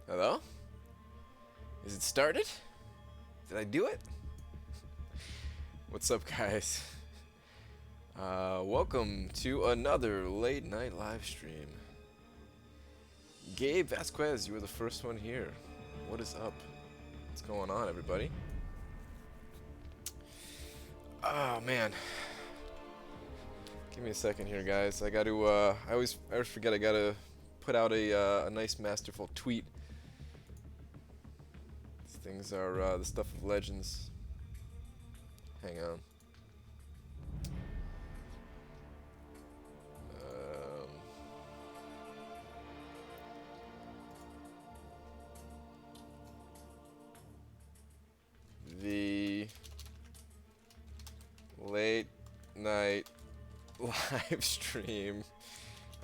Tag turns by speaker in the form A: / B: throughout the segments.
A: Hello? Is it started? Did I do it? What's up, guys? Welcome to another late night live stream. Gabe Vasquez, you were the first one here. What is up? What's going on, everybody? Oh, man. Give me a second here, guys. I gotta, I always forget I gotta put out a nice masterful tweet. These things are, the stuff of legends. Hang on. The late night live stream.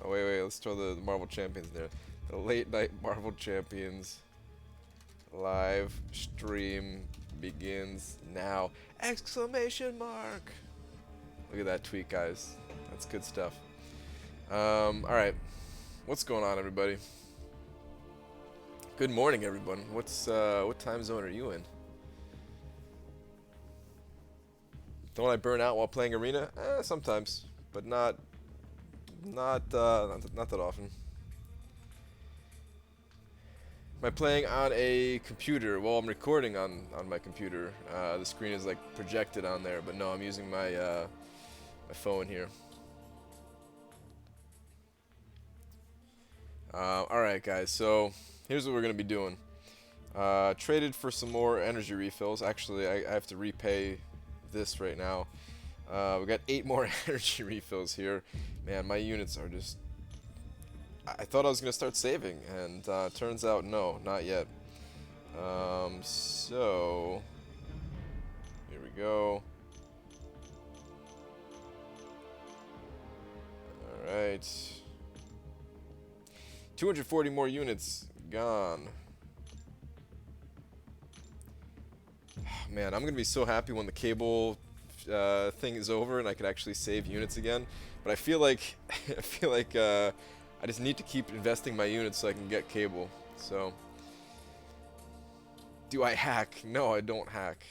A: Oh, wait, let's throw the Marvel Champions in there. The late night Marvel Champions live stream begins now! Exclamation mark! Look at that tweet, guys. That's good stuff. Alright. What's going on, everybody? Good morning, everyone. What time zone are you in? Don't I burn out while playing Arena? Sometimes, but not that often. Am I playing on a computer? Well, I'm recording on my computer. The screen is like projected on there, but no, I'm using my my phone here. Alright, guys, so here's what we're going to be doing. Traded for some more energy refills. Actually, I have to repay this right now. We got 8 more energy refills here. Man, my units are just... I thought I was going to start saving, and turns out no, not yet. So... here we go. Alright. 240 more units gone. Man, I'm gonna be so happy when the cable thing is over and I can actually save units again. But I feel like I just need to keep investing my units so I can get cable. So, do I hack? No, I don't hack.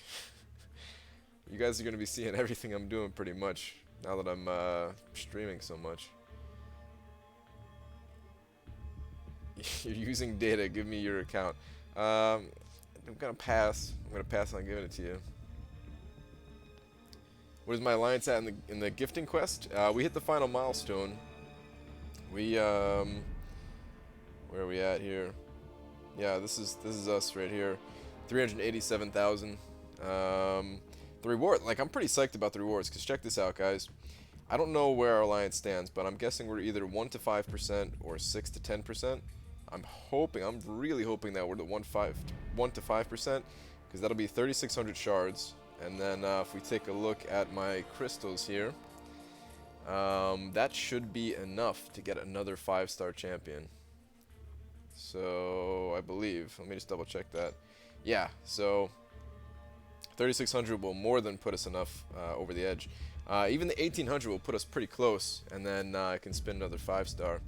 A: You guys are gonna be seeing everything I'm doing pretty much now that I'm streaming so much. You're using data. Give me your account. I'm gonna pass. I'm gonna pass on giving it to you. Where's my alliance at in the gifting quest? We hit the final milestone. We where are we at here? Yeah, this is us right here. 387,000. The reward, like, I'm pretty psyched about the rewards, because check this out, guys. I don't know where our alliance stands, but I'm guessing we're either 1 to 5% or 6 to 10%. I'm really hoping that we're the 1 to 5%, because that'll be 3,600 shards. And then if we take a look at my crystals here, that should be enough to get another 5-star champion. So, I believe. Let me just double check that. Yeah, so 3,600 will more than put us enough over the edge. Even the 1,800 will put us pretty close, and then I can spin another 5-star.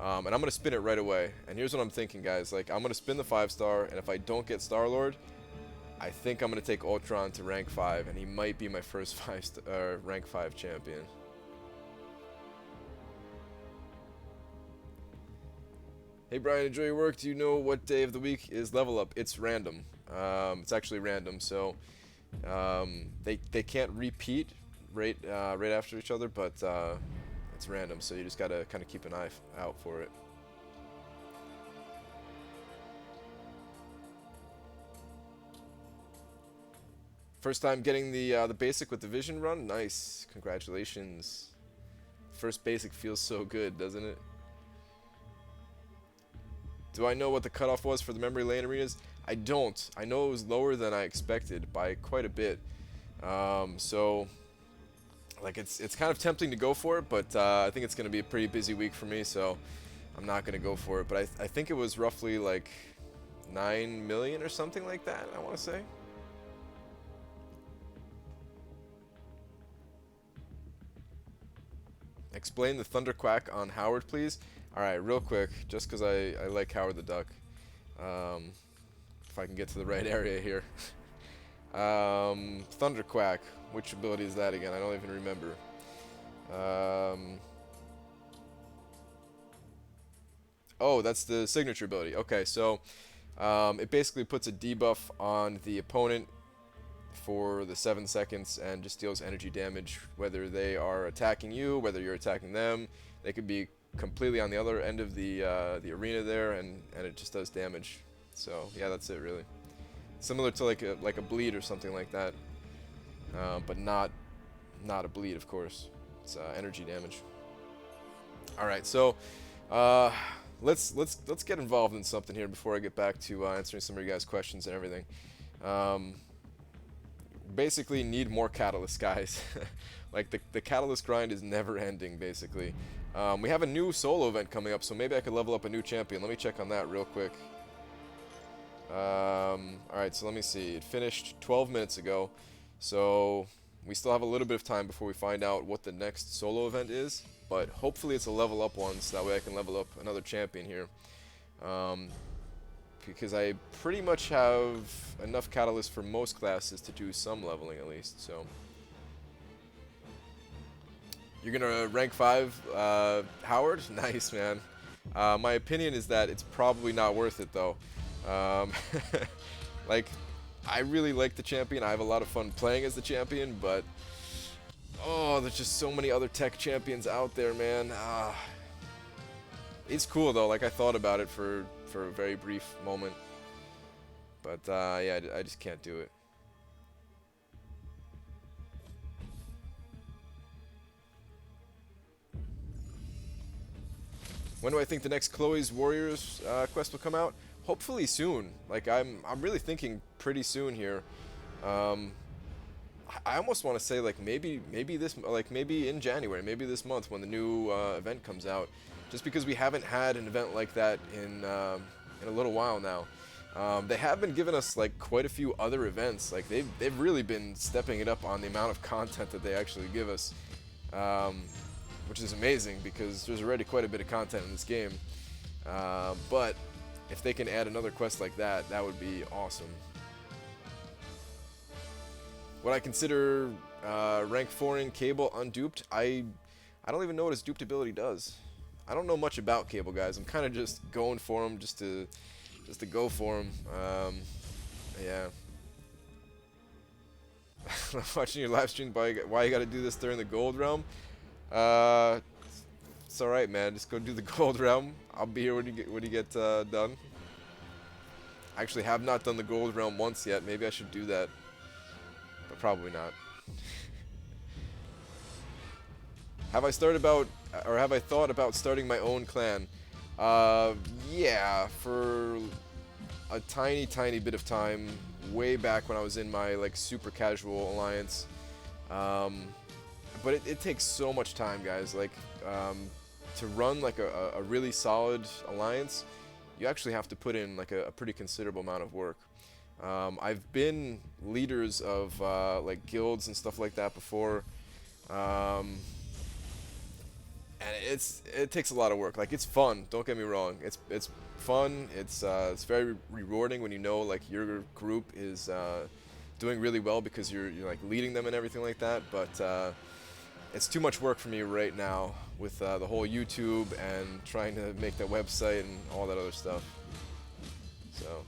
A: And I'm going to spin it right away. And here's what I'm thinking, guys. Like, I'm going to spin the 5-star, and if I don't get Star-Lord, I think I'm going to take Ultron to rank 5, and he might be my first rank 5 champion. Hey Brian, enjoy your work. Do you know what day of the week is level up? It's random. It's actually random, so they can't repeat right after each other, but it's random, so you just gotta kind of keep an eye out for it. First time getting the basic with the vision run. Nice, congratulations. First basic feels so good, doesn't it? Do I know what the cutoff was for the memory lane arenas? I don't. I know it was lower than I expected by quite a bit. So, like, it's kind of tempting to go for it, but I think it's going to be a pretty busy week for me, so I'm not going to go for it. But I think it was roughly like 9 million or something like that, I want to say. Explain the Thunderquack on Howard, please. Alright, real quick, just because I like Howard the Duck. If I can get to the right area here. Thunderquack. Which ability is that again? I don't even remember. Oh, that's the signature ability. Okay, so it basically puts a debuff on the opponent for the 7 seconds and just deals energy damage, whether they are attacking you, whether you're attacking them. They could be completely on the other end of the arena there, and it just does damage. So yeah, that's it really. Similar to like a bleed or something like that, but not a bleed, of course. It's energy damage. All right, so let's get involved in something here before I get back to answering some of your guys' questions and everything. Basically, need more catalyst, guys. Like the catalyst grind is never ending, basically. We have a new solo event coming up, so maybe I could level up a new champion. Let me check on that real quick. Alright, so let me see. It finished 12 minutes ago, so we still have a little bit of time before we find out what the next solo event is, but hopefully it's a level up one, so that way I can level up another champion here. Because I pretty much have enough catalysts for most classes to do some leveling at least, so. You're gonna rank 5 Howard? Nice, man. My opinion is that it's probably not worth it though. Like, I really like the champion. I have a lot of fun playing as the champion, but oh, there's just so many other tech champions out there, man. It's cool though. Like, I thought about it for a very brief moment, but yeah, I just can't do it. When do I think the next Chloe's Warriors quest will come out? Hopefully soon. Like, I'm really thinking pretty soon here. I almost want to say like maybe in January, maybe this month when the new event comes out. Just because we haven't had an event like that in a little while now. They have been giving us like quite a few other events. Like they've really been stepping it up on the amount of content that they actually give us. Which is amazing because there's already quite a bit of content in this game. But if they can add another quest like that, that would be awesome. Would I consider rank 4ing Cable unduped? I don't even know what his duped ability does. I don't know much about Cable, guys. I'm kind of just going for him just to go for him. Yeah. Watching your live stream, why you gotta do this during the gold realm? It's alright, man. Just go do the gold realm. I'll be here when you get done. I actually have not done the gold realm once yet. Maybe I should do that, but probably not. Have I thought about starting my own clan? Yeah, for a tiny bit of time, way back when I was in my like super casual alliance. But it takes so much time, guys. Like, to run like a really solid alliance, you actually have to put in like a pretty considerable amount of work. I've been leaders of like guilds and stuff like that before, and it takes a lot of work. Like, it's fun. Don't get me wrong. It's fun. It's very rewarding when you know like your group is doing really well because you're like leading them and everything like that. But it's too much work for me right now with the whole YouTube and trying to make that website and all that other stuff. So,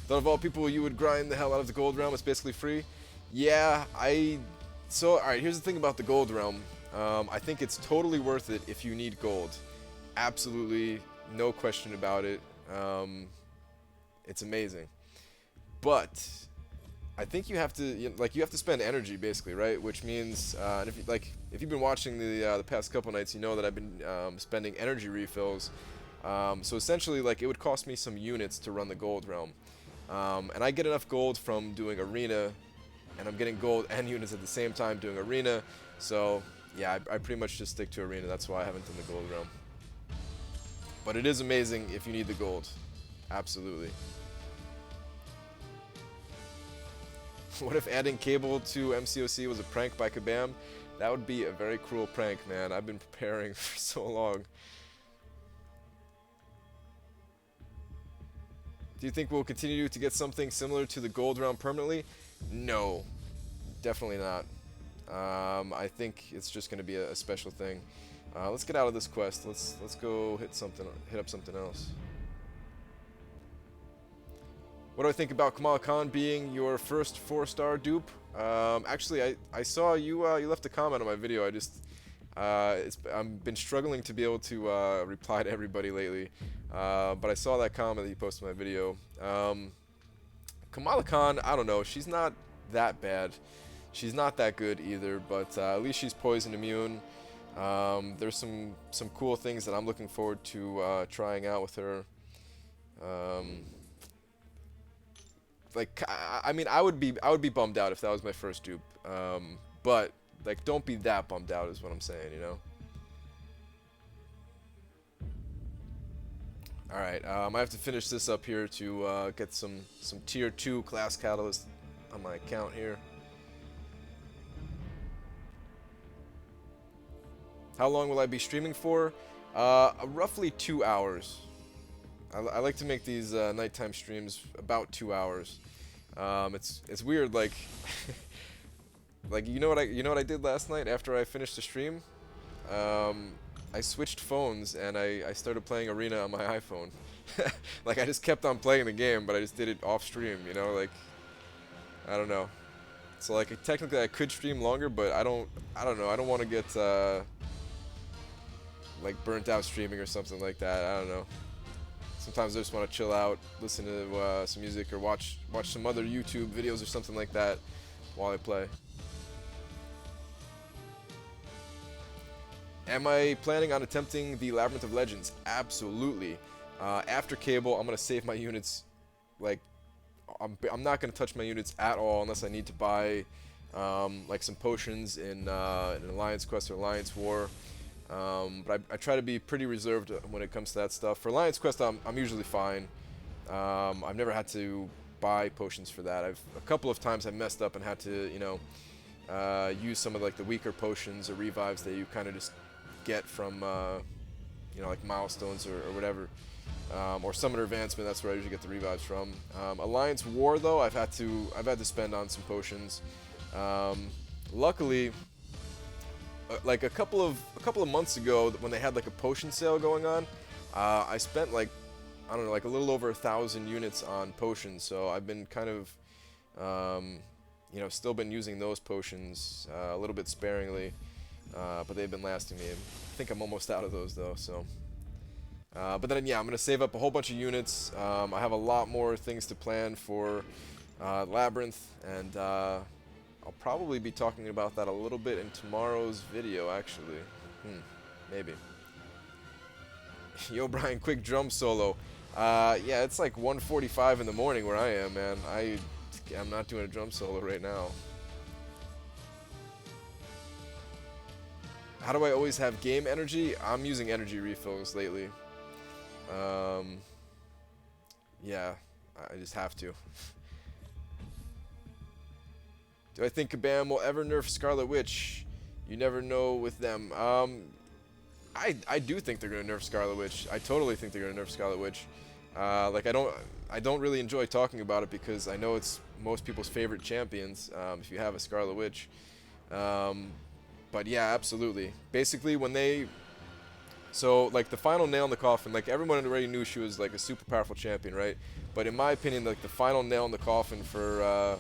A: thought of all people you would grind the hell out of the gold realm. It's basically free. Yeah, so alright, here's the thing about the gold realm. I think it's totally worth it if you need gold. Absolutely, no question about it. It's amazing. But I think you have to spend energy basically, right? Which means, and if you've been watching the past couple nights, you know that I've been spending energy refills. So essentially, like, it would cost me some units to run the gold realm, and I get enough gold from doing arena, and I'm getting gold and units at the same time doing arena. So yeah, I pretty much just stick to arena. That's why I haven't done the gold realm. But it is amazing if you need the gold, absolutely. What if adding Cable to MCOC was a prank by Kabam? That would be a very cruel prank, man. I've been preparing for so long. Do you think we'll continue to get something similar to the gold round permanently? No, definitely not. I think it's just going to be a special thing. Let's get out of this quest. Let's go hit up something else. What do I think about Kamala Khan being your first 4-star dupe? Actually, I saw you you left a comment on my video. I've been struggling to be able to reply to everybody lately, but I saw that comment that you posted in my video. Kamala Khan, I don't know. She's not that bad. She's not that good either, but at least she's poison immune. There's some cool things that I'm looking forward to trying out with her. Like, I mean, I would be bummed out if that was my first dupe. But like, don't be that bummed out is what I'm saying, you know. All right, I have to finish this up here to get some tier 2 class catalyst on my account here. How long will I be streaming for? Roughly 2 hours. I like to make these nighttime streams about 2 hours. It's weird, like like you know what I did last night after I finished the stream? I switched phones and I started playing Arena on my iPhone. Like, I just kept on playing the game, but I just did it off stream, you know, like, I don't know. So like, technically I could stream longer, but I don't know. I don't want to get like burnt out streaming or something like that. I don't know. Sometimes I just want to chill out, listen to some music, or watch some other YouTube videos or something like that while I play. Am I planning on attempting the Labyrinth of Legends? Absolutely. After Cable, I'm gonna save my units. Like, I'm not gonna touch my units at all unless I need to buy like some potions in an Alliance Quest or Alliance War. But I try to be pretty reserved when it comes to that stuff. For Alliance Quest, I'm usually fine. I've never had to buy potions for that. A couple of times I've messed up and had to, you know, use some of like the weaker potions or revives that you kind of just get from, you know, like milestones or whatever. Or Summoner Advancement, that's where I usually get the revives from. Alliance War, though, I've had to spend on some potions. Luckily, like a couple of months ago, when they had like a potion sale going on, I spent like, I don't know, like a little over 1,000 units on potions. So I've been kind of, you know, still been using those potions a little bit sparingly, but they've been lasting me. I think I'm almost out of those though. So, but then yeah, I'm gonna save up a whole bunch of units. I have a lot more things to plan for Labyrinth, and I'll probably be talking about that a little bit in tomorrow's video, actually. Maybe. Yo, Brian, quick drum solo. Yeah, it's like 1:45 in the morning where I am, man. I'm not doing a drum solo right now. How do I always have game energy? I'm using energy refills lately. Yeah, I just have to. Do I think Kabam will ever nerf Scarlet Witch? You never know with them. I do think they're gonna nerf Scarlet Witch. I totally think they're gonna nerf Scarlet Witch. Like, I don't really enjoy talking about it because I know it's most people's favorite champions. If you have a Scarlet Witch, but yeah, absolutely. Basically, so like the final nail in the coffin, like everyone already knew she was like a super powerful champion, right? But in my opinion, like the final nail in the coffin for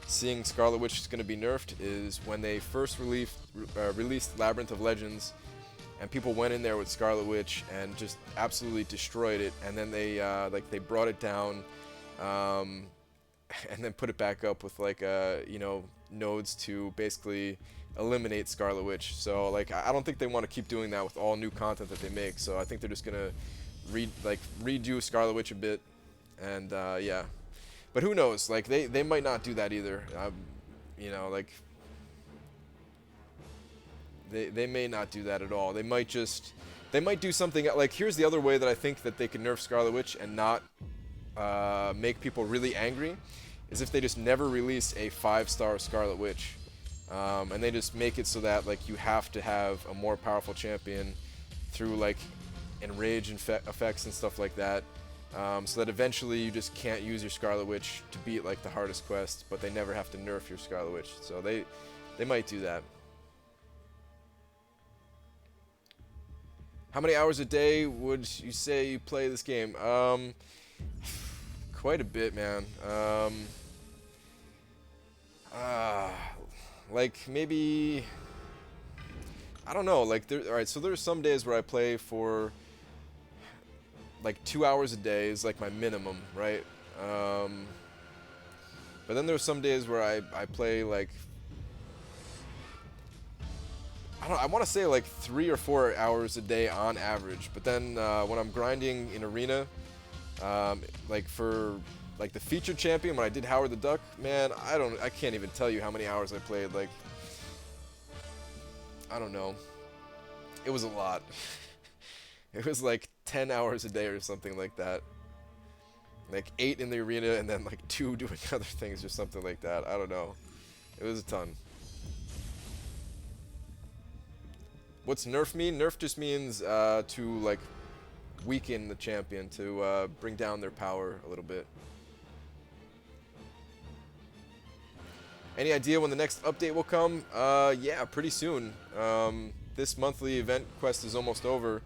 A: seeing Scarlet Witch is going to be nerfed is when they first released Labyrinth of Legends, and people went in there with Scarlet Witch and just absolutely destroyed it, and then they they brought it down, and then put it back up with like you know, nodes to basically eliminate Scarlet Witch. So like, I don't think they want to keep doing that with all new content that they make. So I think they're just gonna redo Scarlet Witch a bit, and yeah. But who knows? Like, they might not do that either. You know, like, they may not do that at all. They might do something like, here's the other way that I think that they can nerf Scarlet Witch and not make people really angry, is if they just never release a 5-star Scarlet Witch, and they just make it so that like you have to have a more powerful champion through like enrage effects and stuff like that. so that eventually you just can't use your Scarlet Witch to beat like the hardest quest, but they never have to nerf your Scarlet Witch. So they might do that. How many hours a day would you say you play this game? Quite a bit, man. Like maybe, I don't know. Like alright, so there's some days where I play for like 2 hours a day is like my minimum, right? But then there's some days where I play like, I want to say like 3 or 4 hours a day on average. But then when I'm grinding in arena, like for like the featured champion, when I did Howard the Duck, man, I can't even tell you how many hours I played. Like, I don't know. It was a lot. It was like 10 hours a day or something like that. Like 8 in the arena and then like 2 doing other things or something like that. I don't know. It was a ton. What's nerf mean? Nerf just means to like weaken the champion, to bring down their power a little bit. Any idea when the next update will come? Yeah, pretty soon. This monthly event quest is almost over,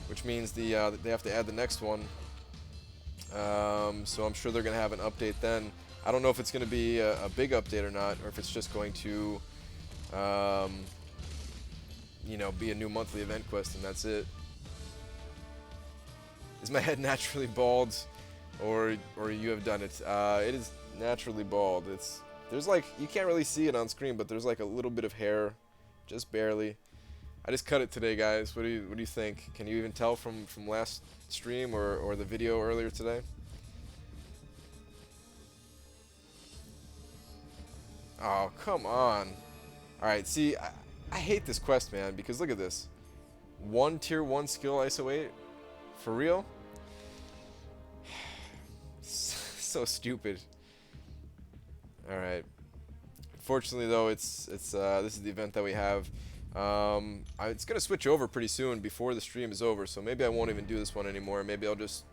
A: which means they have to add the next one. So I'm sure they're going to have an update then. I don't know if it's going to be a big update or not, or if it's just going to, you know, be a new monthly event quest and that's it. Is my head naturally bald, or you have done it? It is naturally bald. There's like, you can't really see it on screen, but there's like a little bit of hair, just barely. I just cut it today, guys. What do you think? Can you even tell from last stream or the video earlier today? Oh, come on. Alright, see, I hate this quest, man, because look at this. 1 tier 1 skill ISO 8? For real? So stupid. Alright. Unfortunately, though, this is the event that we have. It's going to switch over pretty soon before the stream is over, so maybe I won't even do this one anymore. Maybe I'll just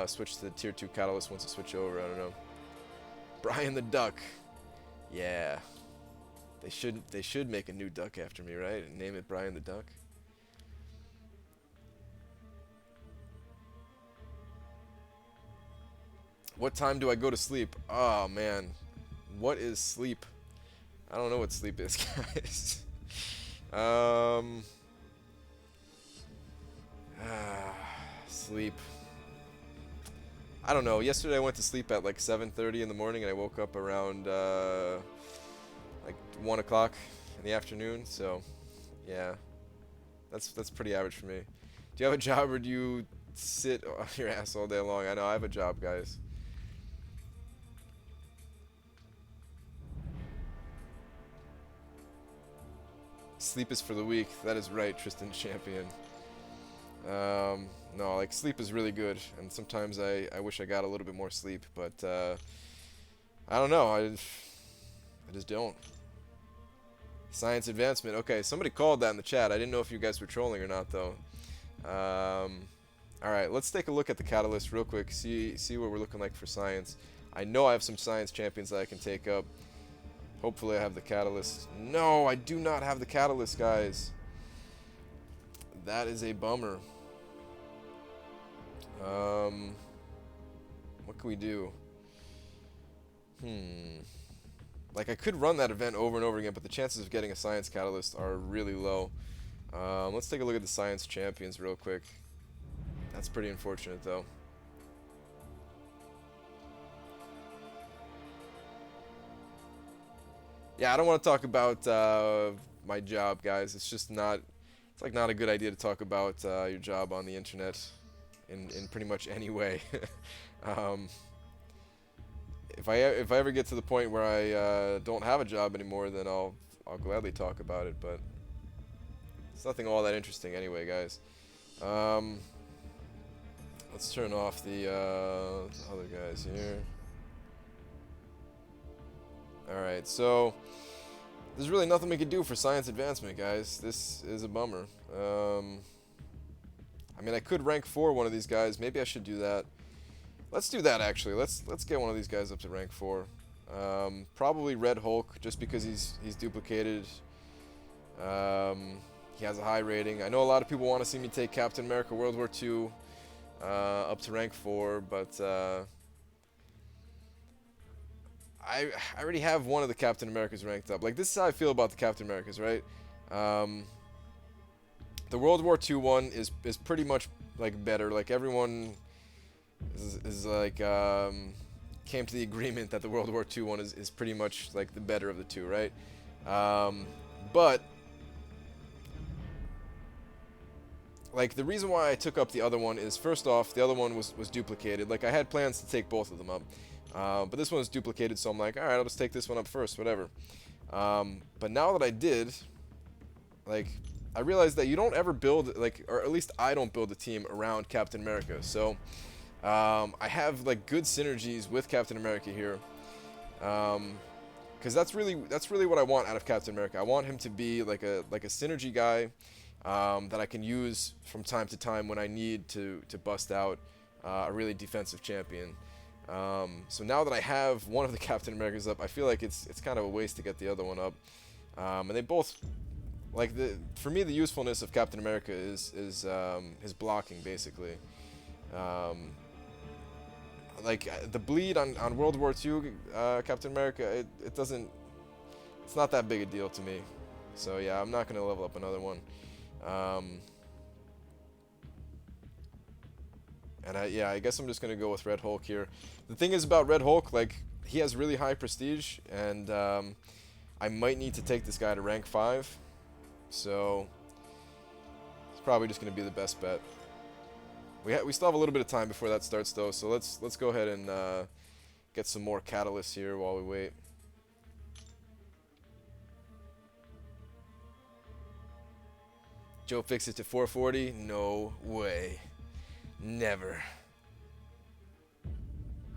A: switch to the tier 2 catalyst once it switch over. I don't know. Brian the Duck. Yeah. They should make a new duck after me, right? And name it Brian the Duck. What time do I go to sleep? Oh, man. What is sleep? I don't know what sleep is, guys. Sleep. I don't know. Yesterday I went to sleep at like 7:30 in the morning and I woke up around like 1 o'clock in the afternoon. So, yeah. That's pretty average for me. Do you have a job or do you sit on your ass all day long? I know I have a job, guys. Sleep is for the weak. That is right, Tristan Champion. No, like sleep is really good, and sometimes I wish I got a little bit more sleep, but I don't know. I just don't. Science advancement. Okay, somebody called that in the chat. I didn't know if you guys were trolling or not, though. All right, let's take a look at the catalyst real quick. See what we're looking like for science. I know I have some science champions that I can take up. Hopefully I have the catalyst. No, I do not have the catalyst, guys. That is a bummer. What can we do? Like, I could run that event over and over again, but the chances of getting a science catalyst are really low. Let's take a look at the science champions real quick. That's pretty unfortunate, though. Yeah, I don't want to talk about my job, guys. It's just not. It's like not a good idea to talk about your job on the internet in pretty much any way. If I ever get to the point where I don't have a job anymore, then I'll gladly talk about it. But it's nothing all that interesting anyway, guys. Let's turn off the other guys here. Alright, so there's really nothing we can do for science advancement, guys. This is a bummer. I mean, I could rank 4 one of these guys. Maybe I should do that. Let's do that, actually. Let's get one of these guys up to rank 4. Probably Red Hulk, just because he's duplicated. He has a high rating. I know a lot of people want to see me take Captain America World War II up to rank 4, but I already have one of the Captain Americas ranked up. Like, this is how I feel about the Captain Americas, right? The World War II one is pretty much like better. Like, everyone is like came to the agreement that the World War II one is pretty much like the better of the two, right? But like, the reason why I took up the other one is, first off, the other one was duplicated. Like, I had plans to take both of them up, but this one was duplicated, so I'm like, alright, I'll just take this one up first, whatever. But now that I did, like, I realized that you don't ever build, like, or at least I don't build a team around Captain America. So I have like good synergies with Captain America here, because that's really what I want out of Captain America. I want him to be like a synergy guy that I can use from time to time when I need to bust out a really defensive champion. So now that I have one of the Captain Americas up, I feel like it's kind of a waste to get the other one up. And they both, like, for me, the usefulness of Captain America is his blocking, basically. Like, the bleed on World War II Captain America, it's not that big a deal to me. So yeah, I'm not gonna level up another one. And I guess I'm just gonna go with Red Hulk here. The thing is about Red Hulk, like, he has really high prestige, and I might need to take this guy to rank 5. So it's probably just gonna be the best bet. We still have a little bit of time before that starts, though, so let's go ahead and get some more catalysts here while we wait. Joe fixed it to 440? No way. Never.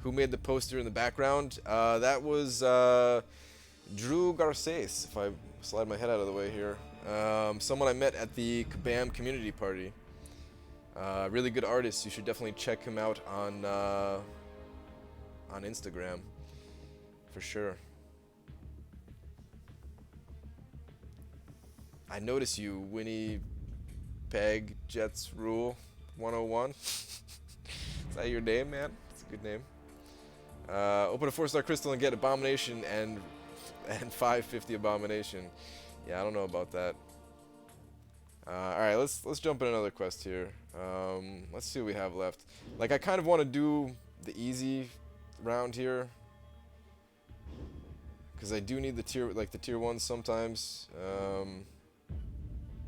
A: Who made the poster in the background? That was Drew Garces, if I slide my head out of the way here. Someone I met at the Kabam community party. Really good artist. You should definitely check him out on Instagram, for sure. I notice you, Winnie Peg Jets Rule 101. Is that your name, man? It's a good name. Open a 4-star crystal and get Abomination and 550 Abomination. Yeah, I don't know about that. Alright, let's jump in another quest here. Let's see what we have left. Like, I kind of want to do the easy round here, because I do need the tier 1s sometimes.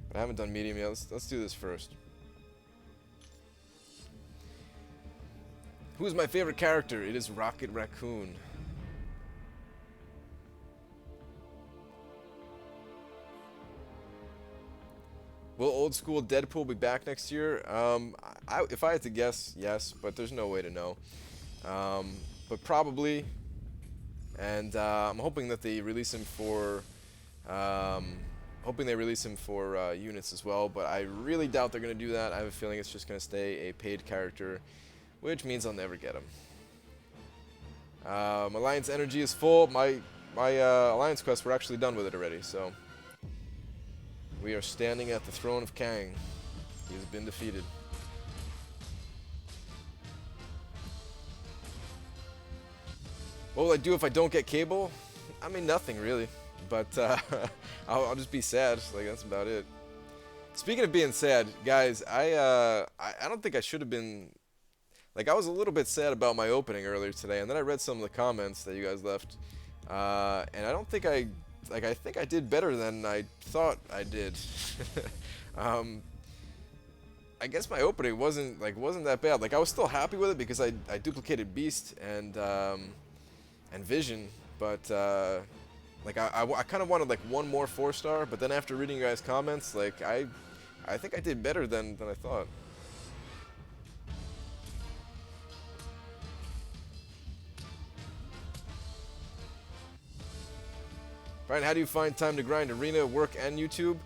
A: But I haven't done medium yet. Let's do this first. Who's my favorite character? It is Rocket Raccoon. Will old school Deadpool be back next year? If I had to guess, yes, but there's no way to know. But probably, and I'm hoping that they release him for, units as well. But I really doubt they're gonna do that. I have a feeling it's just gonna stay a paid character, which means I'll never get him. Alliance energy is full. My Alliance quest, we're actually done with it already, so. We are standing at the throne of Kang. He has been defeated. What will I do if I don't get Cable? I mean, nothing really. But I'll just be sad. Like, that's about it. Speaking of being sad, guys, I don't think I should have been. Like, I was a little bit sad about my opening earlier today, and then I read some of the comments that you guys left, and I don't think I think I did better than I thought I did. I guess my opening wasn't that bad. Like, I was still happy with it because I duplicated Beast and Vision, but like I kind of wanted like one more 4-star, but then after reading you guys' comments, like I think I did better than I thought. Brian, how do you find time to grind Arena, work, and YouTube?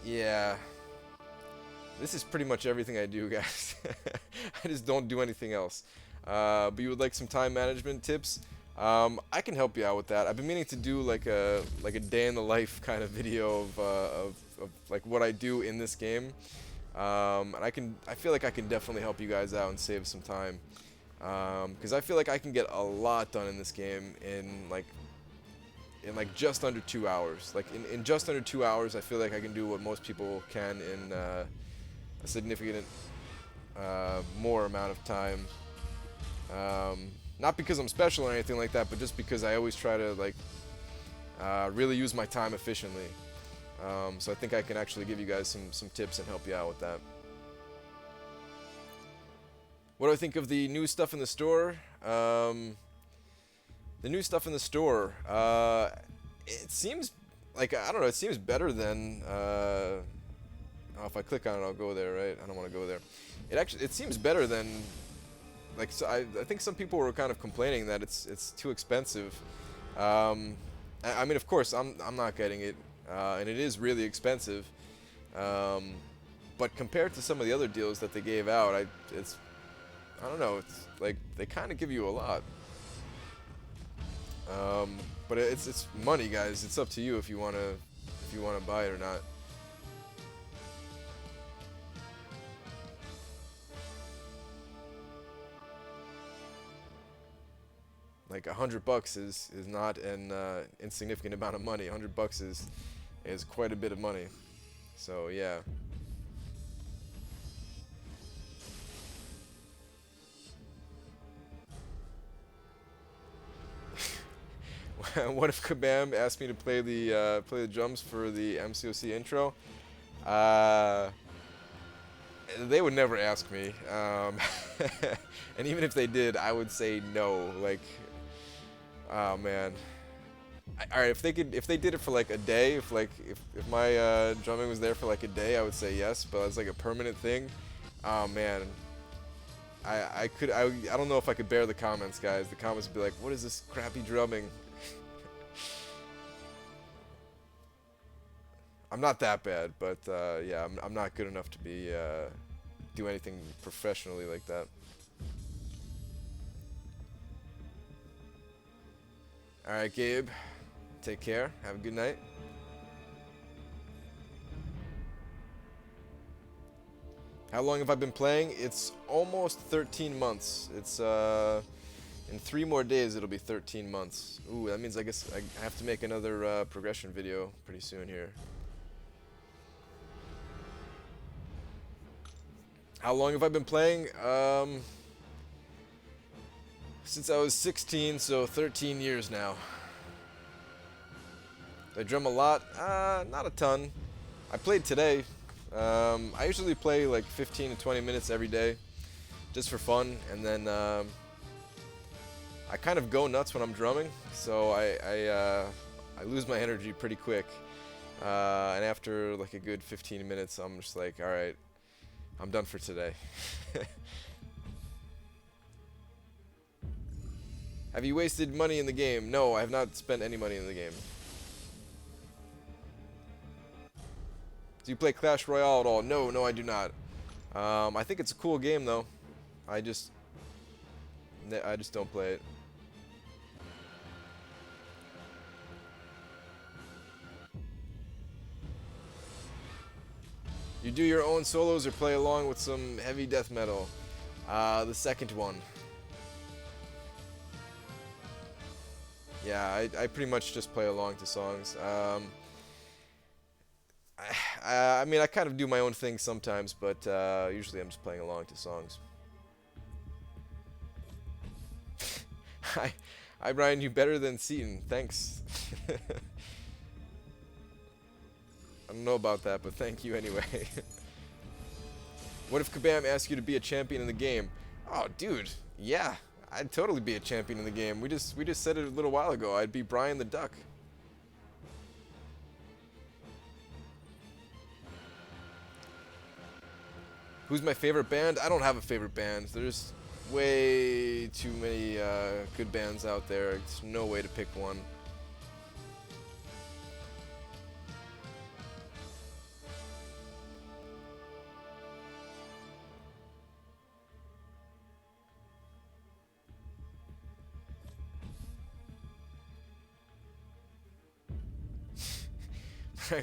A: Yeah. this is pretty much everything I do, guys. I just don't do anything else. But you would like some time management tips? I can help you out with that. I've been meaning to do like a day in the life kind of video of like what I do in this game. And I feel like I can definitely help you guys out and save some time. Because I feel like I can get a lot done in this game in like just under 2 hours. Like in just under 2 hours, I feel like I can do what most people can in a significant more amount of time. Not because I'm special or anything like that, but just because I always try to like really use my time efficiently. So I think I can actually give you guys some tips and help you out with that. What do I think of the new stuff in the store? The new stuff in the store, it seems like, I don't know, it seems better than, oh, if I click on it, I'll go there, right? I don't want to go there. It seems better than, like, so I think some people were kind of complaining that it's too expensive. I mean, of course, I'm not getting it, and it is really expensive. But compared to some of the other deals that they gave out, I don't know, it's like they kind of give you a lot. But it's money, guys. It's up to you if you wanna buy it or not. Like $100 is not an insignificant amount of money. $100 is quite a bit of money. So yeah. What if Kabam asked me to play the drums for the MCOC intro? They would never ask me, and even if they did, I would say no. Like, oh man. All right, if they did it for like a day, if my drumming was there for like a day, I would say yes. But it's like a permanent thing. Oh man. I don't know if I could bear the comments, guys. The comments would be like, "What is this crappy drumming?" I'm not that bad, but yeah, I'm not good enough to be do anything professionally like that. All right, Gabe, take care. Have a good night. How long have I been playing? It's almost 13 months. It's in 3 more days it'll be 13 months. Ooh, that means I guess I have to make another progression video pretty soon here. How long have I been playing? Since I was 16, so 13 years now. I drum a lot? Not a ton. I played today. I usually play like 15 to 20 minutes every day, just for fun, and then I kind of go nuts when I'm drumming, so I lose my energy pretty quick. And after like a good 15 minutes, I'm just like, all right, I'm done for today. Have you wasted money in the game? No, I have not spent any money in the game. Do you play Clash Royale at all? No, I do not. I think it's a cool game though. I just don't play it. You do your own solos or play along with some heavy death metal? The second one. Yeah, I pretty much just play along to songs. I mean, I kind of do my own thing sometimes, but usually I'm just playing along to songs. Hi, Brian, you better than Seaton. Thanks. I don't know about that, but thank you anyway. What if Kabam asked you to be a champion in the game? Oh, dude, yeah, I'd totally be a champion in the game. We just said it a little while ago. I'd be Brian the Duck. Who's my favorite band? I don't have a favorite band. There's way too many good bands out there. There's no way to pick one.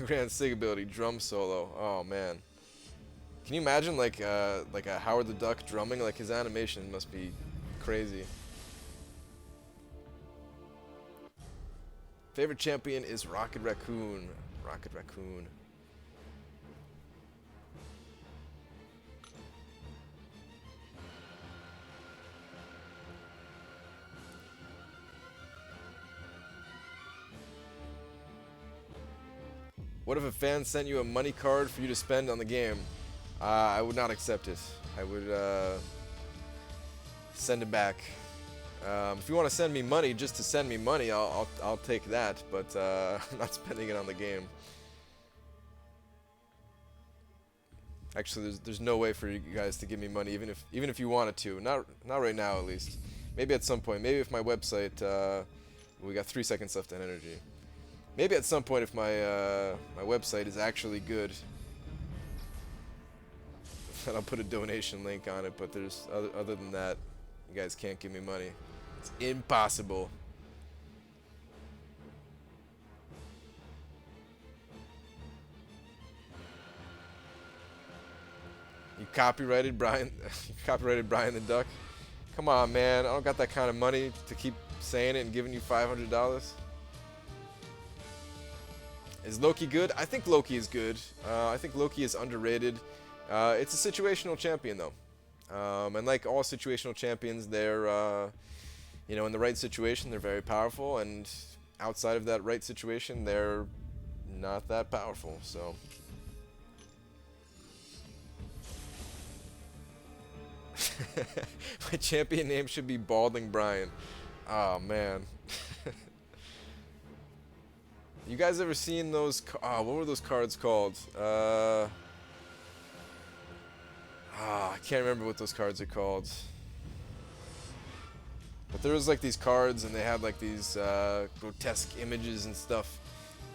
A: Grand Sig ability, drum solo. Oh man. Can you imagine like a Howard the Duck drumming? Like his animation must be crazy. Favorite champion is Rocket Raccoon. Rocket Raccoon. What if a fan sent you a money card for you to spend on the game? I would not accept it. I would send it back. If you want to send me money just to send me money, I'll take that. But I'm not spending it on the game. Actually, there's no way for you guys to give me money, even if you wanted to. Not right now, at least. Maybe at some point. Maybe if my website. We got 3 seconds left in energy. Maybe at some point if my my website is actually good, then I'll put a donation link on it. But there's other than that, you guys can't give me money. It's impossible. You copyrighted Brian. You copyrighted Brian the Duck. Come on, man. I don't got that kind of money to keep saying it and giving you $500. Is Loki good? I think Loki is good. I think Loki is underrated. It's a situational champion, though. And like all situational champions, they're, you know, in the right situation, they're very powerful. And outside of that right situation, they're not that powerful. So. My champion name should be Balding Brian. Oh, man. You guys ever seen those? What were those cards called? I can't remember what those cards are called. But there was like these cards, and they had like these grotesque images and stuff.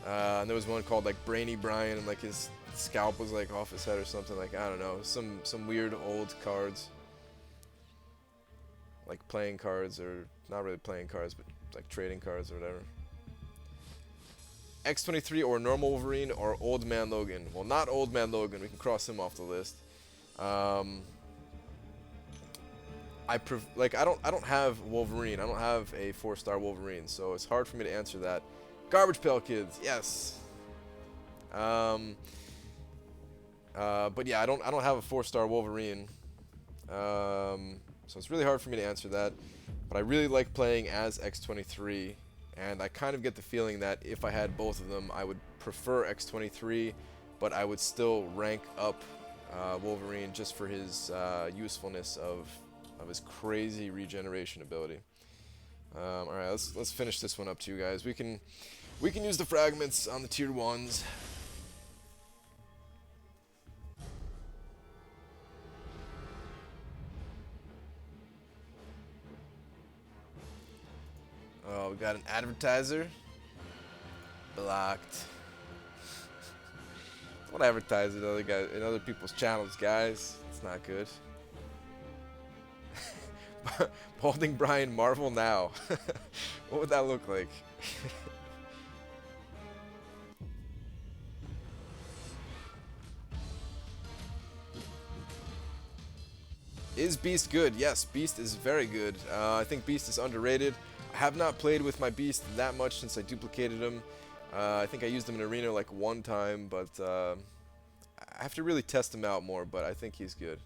A: And there was one called like Brainy Brian, and like his scalp was like off his head or something. Like I don't know, some weird old cards, like playing cards, or not really playing cards, but like trading cards or whatever. X23 or normal Wolverine or Old Man Logan? Well, not Old Man Logan. We can cross him off the list. I don't have Wolverine. I don't have a 4-star Wolverine, so it's hard for me to answer that. Garbage Pail Kids, yes. But yeah, I don't have a 4-star Wolverine. So it's really hard for me to answer that. But I really like playing as X23. And I kind of get the feeling that if I had both of them, I would prefer X23, but I would still rank up Wolverine just for his usefulness of his crazy regeneration ability. All right, let's finish this one up too, guys. We can use the fragments on the tier 1s. Oh, we got an advertiser. Blocked. Don't advertise in other people's channels, guys. It's not good. Balding Brian Marvel now. What would that look like? Is Beast good? Yes, Beast is very good. I think Beast is underrated. I have not played with my Beast that much since I duplicated him. I think I used him in Arena like one time, but I have to really test him out more, but I think he's good.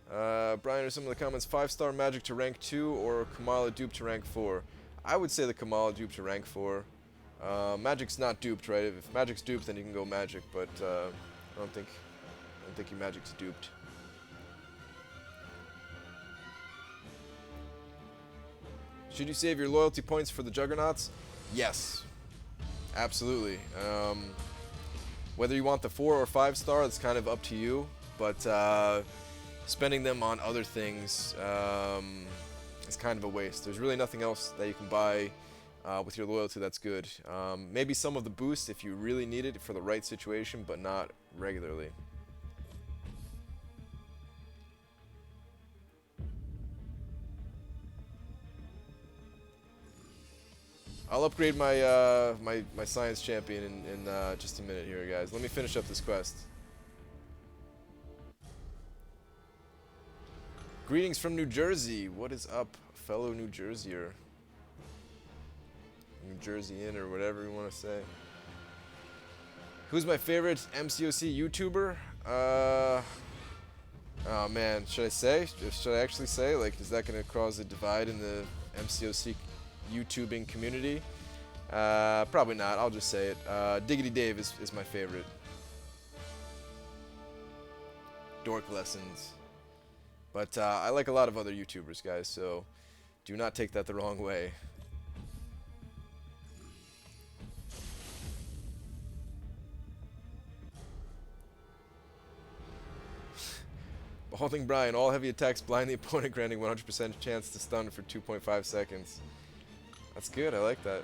A: Brian, or some of the comments, 5-star Magic to rank 2 or Kamala dupe to rank 4? I would say the Kamala dupe to rank 4. Magic's not duped, right? If Magic's duped, then you can go Magic, but I don't think your Magic's duped. Should you save your loyalty points for the Juggernauts? Yes, absolutely. Whether you want the 4 or 5-star, it's kind of up to you. But spending them on other things is kind of a waste. There's really nothing else that you can buy with your loyalty that's good. Maybe some of the boosts if you really need it for the right situation, but not regularly. I'll upgrade my my science champion in just a minute here, guys. Let me finish up this quest. Greetings from New Jersey. What is up, fellow New Jerseyer? New Jerseyan or whatever you want to say. Who's my favorite MCOC YouTuber? Oh man, should I say? Should I actually say? Like, is that going to cause a divide in the MCOC YouTubing community? Probably not. I'll just say it. Diggity Dave is my favorite. Dork Lessons. But I like a lot of other YouTubers, guys, so do not take that the wrong way. Balding Brian, all heavy attacks blind the opponent, granting 100% chance to stun for 2.5 seconds. That's good, I like that.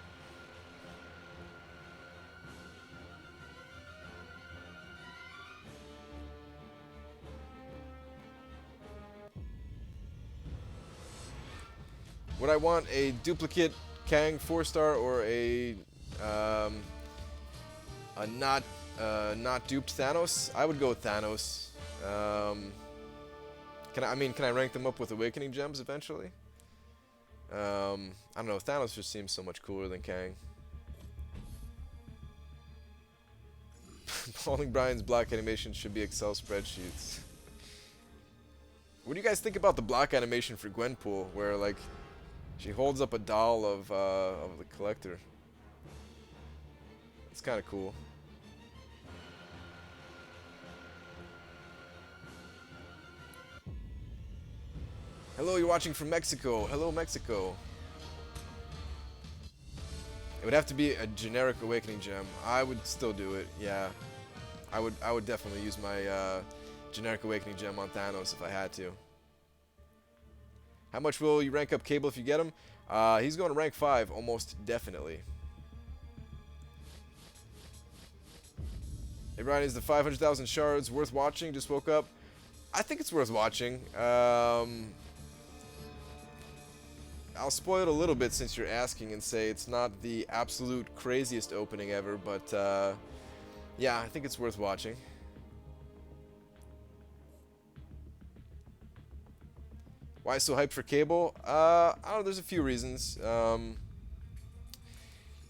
A: Would I want a duplicate Kang 4-star or a not duped Thanos? I would go with Thanos. Can I rank them up with Awakening Gems eventually? I don't know. Thanos just seems so much cooler than Kang. Balding Brian's block animation should be Excel spreadsheets. What do you guys think about the block animation for Gwenpool, where like she holds up a doll of the Collector? It's kind of cool. Hello, you're watching from Mexico. Hello, Mexico. It would have to be a generic Awakening Gem. I would still do it. Yeah, I would definitely use my generic Awakening Gem on Thanos if I had to. How much will you rank up Cable if you get him? He's going to rank 5 almost definitely. Hey Brian, is the 500,000 shards worth watching? Just woke up. I think it's worth watching. I'll spoil it a little bit since you're asking and say it's not the absolute craziest opening ever, but yeah, I think it's worth watching. Why so hyped for Cable? I don't know, there's a few reasons. The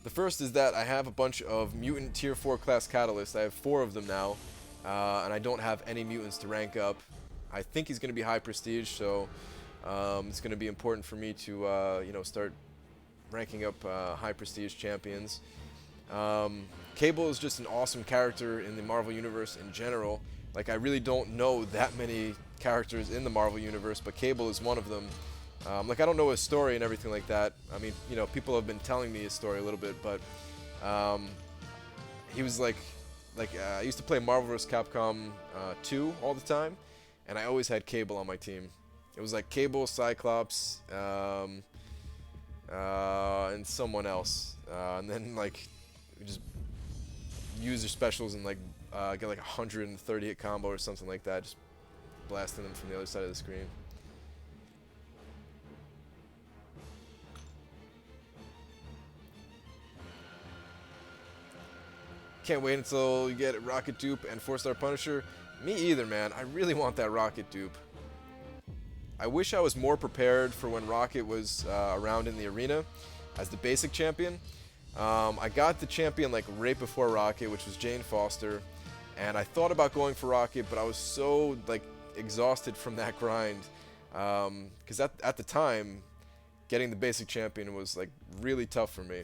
A: first is that I have a bunch of mutant tier 4 class catalysts. I have 4 of them now, and I don't have any mutants to rank up. I think he's going to be high prestige, so it's going to be important for me to you know, start ranking up high prestige champions. Cable is just an awesome character in the Marvel Universe in general. Like, I really don't know that many characters in the Marvel Universe, but Cable is one of them. Like, I don't know his story and everything like that. I mean, you know, people have been telling me his story a little bit, but he was like I used to play Marvel vs. Capcom 2 all the time, and I always had Cable on my team. It was like Cable, Cyclops, and someone else, and then like we just use their specials and like get like 130 hit combo or something like that, just blasting them from the other side of the screen. Can't wait until you get Rocket Dupe and 4-star Punisher. Me either, man. I really want that Rocket Dupe. I wish I was more prepared for when Rocket was around in the arena as the basic champion. I got the champion like right before Rocket, which was Jane Foster, and I thought about going for Rocket, but I was so like exhausted from that grind, because at the time, getting the basic champion was like really tough for me.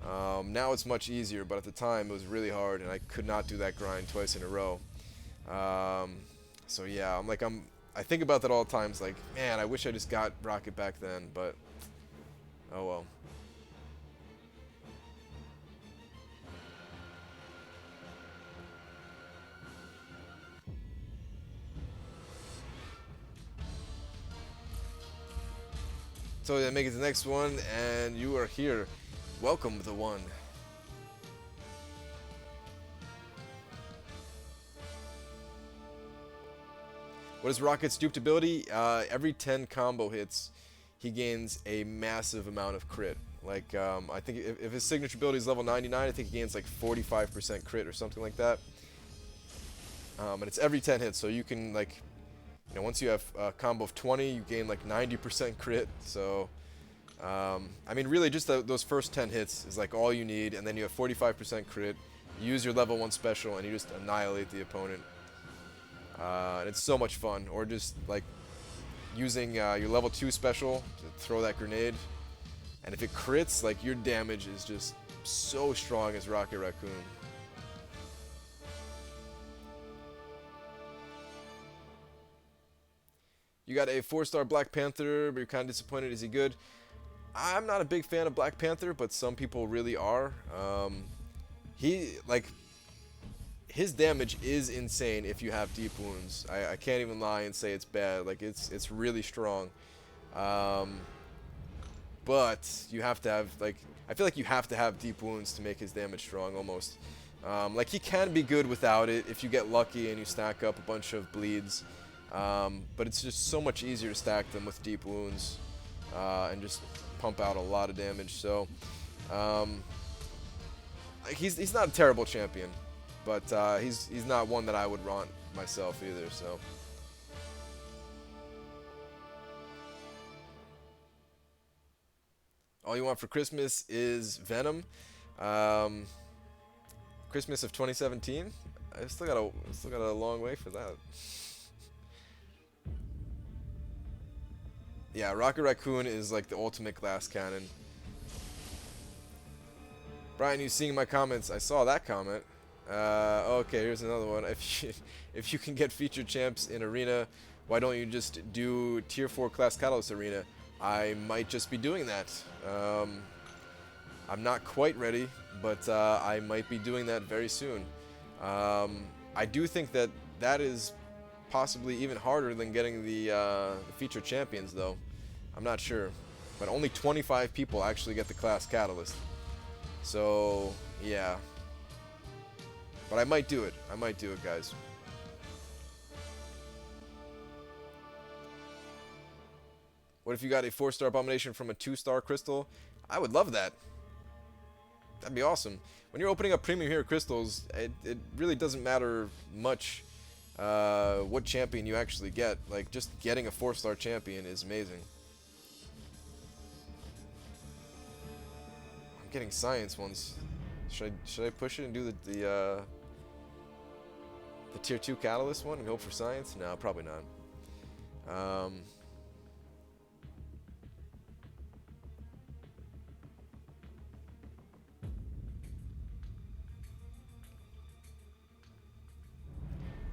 A: Now it's much easier, but at the time it was really hard, and I could not do that grind twice in a row. So yeah, I think about that all the times, like, man, I wish I just got Rocket back then, but oh well. So yeah, make it to the next one, and you are here. Welcome, the one. What is Rocket's duped ability? Every 10 combo hits, he gains a massive amount of crit, Like, I think if his signature ability is level 99, I think he gains like 45% crit or something like that. And it's every 10 hits, so you can, like, you know, once you have a combo of 20, you gain like 90% crit. So, I mean, really, just those first 10 hits is like all you need, and then you have 45% crit. You use your level 1 special, and you just annihilate the opponent. And it's so much fun. Or just like using your level 2 special to throw that grenade. And if it crits, like, your damage is just so strong as Rocket Raccoon. You got a 4-star Black Panther, but you're kind of disappointed. Is he good? I'm not a big fan of Black Panther, but some people really are. His damage is insane if you have deep wounds. I can't even lie and say it's bad. Like, it's really strong. But you have to have, like, I feel like you have to have deep wounds to make his damage strong, almost. Like, he can be good without it if you get lucky and you stack up a bunch of bleeds. But it's just so much easier to stack them with deep wounds and just pump out a lot of damage. So, he's not a terrible champion, but he's not one that I would want myself either. So. All you want for Christmas is Venom. Christmas of 2017. I still got a long way for that. Yeah, Rocket Raccoon is like the ultimate glass cannon. Brian, you seeing my comments? I saw that comment. Okay, here's another one. If you can get featured champs in Arena, why don't you just do Tier 4 Class Catalyst Arena? I might just be doing that. I'm not quite ready, but I might be doing that very soon. I do think that is possibly even harder than getting the featured champions, though. I'm not sure. But only 25 people actually get the Class Catalyst. So, yeah. But I might do it. I might do it, guys. What if you got a 4-star Abomination from a 2-star Crystal? I would love that. That'd be awesome. When you're opening up Premium Hero Crystals, it really doesn't matter much what champion you actually get. Like, just getting a 4-star champion is amazing. I'm getting Science ones. Should I push it and do the Tier 2 Catalyst one and go for Science? No, probably not.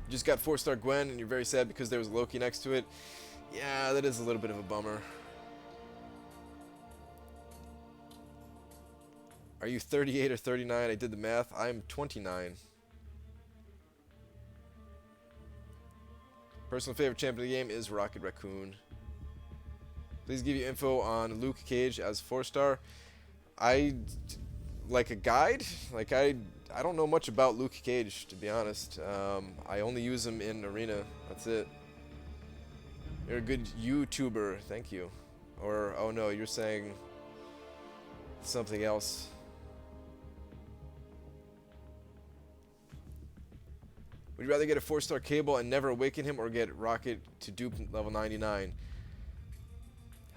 A: You just got 4-star Gwen and you're very sad because there was Loki next to it. Yeah, that is a little bit of a bummer. Are you 38 or 39? I did the math. I'm 29. Personal favorite champion of the game is Rocket Raccoon. Please give you info on Luke Cage as 4-star. Like a guide? Like, I don't know much about Luke Cage, to be honest. I only use him in Arena. That's it. You're a good YouTuber. Thank you. Or, oh no, you're saying something else. Would you rather get a 4-star Cable and never awaken him, or get Rocket to dupe level 99?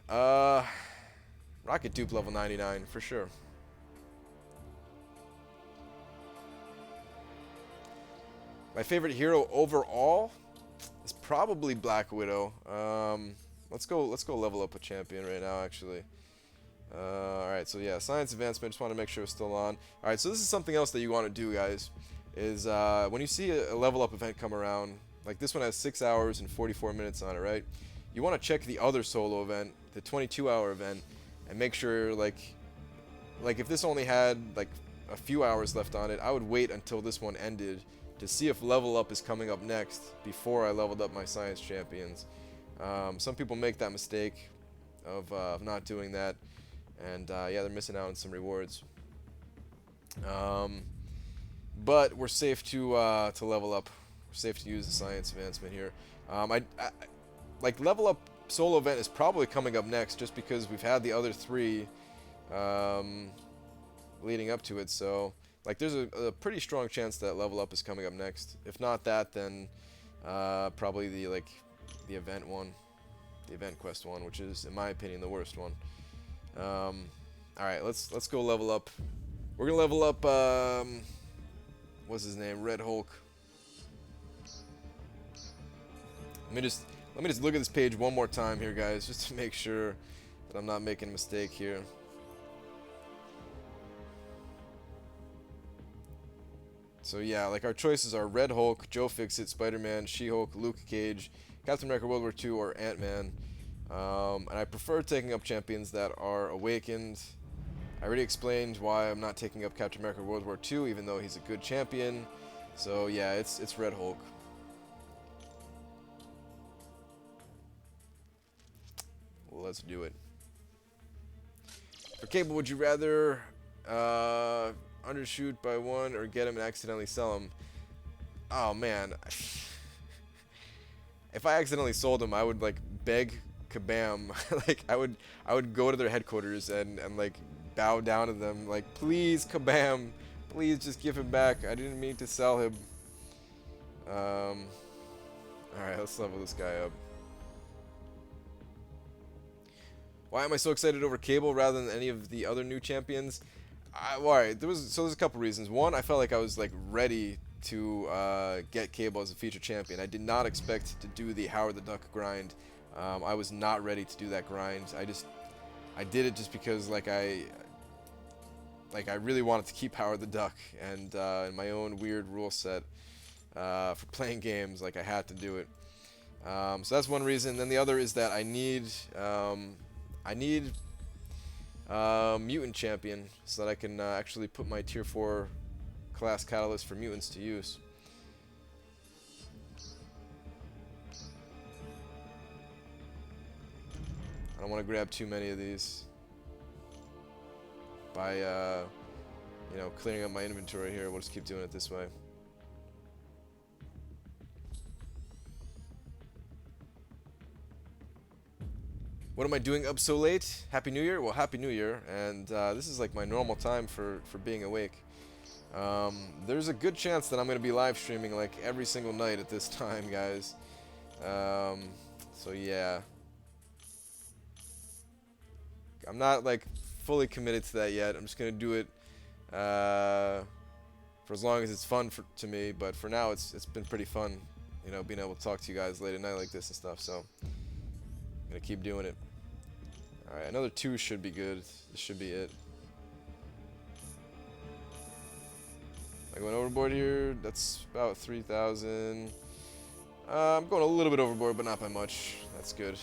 A: Rocket dupe level 99, for sure. My favorite hero overall is probably Black Widow. Let's go level up a champion right now, actually. Alright, so yeah, Science Advancement, just want to make sure it's still on. Alright, so this is something else that you want to do, guys, is when you see a level up event come around, like this one has 6 hours and 44 minutes on it, right? You want to check the other solo event, the 22-hour event, and make sure, like if this only had like a few hours left on it, I would wait until this one ended to see if level up is coming up next before I leveled up my Science champions. Some people make that mistake of not doing that, and yeah, they're missing out on some rewards. But we're safe to level up. We're safe to use the Science Advancement here. Like level up solo event is probably coming up next, just because we've had the other 3 leading up to it. So, like, there's a pretty strong chance that level up is coming up next. If not that, then probably the event one, the event quest one, which is, in my opinion, the worst one. All right, let's go level up. We're gonna level up. What's his name? Red Hulk. Let me just look at this page one more time here, guys, just to make sure that I'm not making a mistake here. So yeah, like, our choices are Red Hulk, Joe Fixit, Spider-Man, She-Hulk, Luke Cage, Captain America World War II, or Ant-Man. And I prefer taking up champions that are awakened. I already explained why I'm not taking up Captain America World War II, even though he's a good champion. So yeah, it's Red Hulk. Let's do it. For Cable, would you rather undershoot by one or get him and accidentally sell him? Oh man. If I accidentally sold him, I would like beg Kabam. Like, I would go to their headquarters and like bow down to them, like, please Kabam, please just give him back. I didn't mean to sell him. Alright, let's level this guy up. Why am I so excited over Cable rather than any of the other new champions? Alright, there's a couple reasons. One, I felt like I was like ready to get Cable as a feature champion. I did not expect to do the Howard the Duck grind. I was not ready to do that grind. I did it just because I really wanted to keep Howard the Duck, and in my own weird rule set for playing games, like, I had to do it. So that's one reason. Then the other is that I need mutant champion so that I can actually put my tier 4 class catalyst for mutants to use. I don't want to grab too many of these by you know, clearing up my inventory here. We'll just keep doing it this way. What am I doing up so late? Happy New Year? Well, Happy New Year, and this is like my normal time for being awake. There's a good chance that I'm going to be live streaming like every single night at this time, guys. So yeah. I'm not like fully committed to that yet. I'm just going to do it for as long as it's fun to me, but for now it's been pretty fun, you know, being able to talk to you guys late at night like this and stuff, so I'm going to keep doing it. Alright, another 2 should be good. This should be it. I went overboard here. That's about 3,000. I'm going a little bit overboard, but not by much. That's good.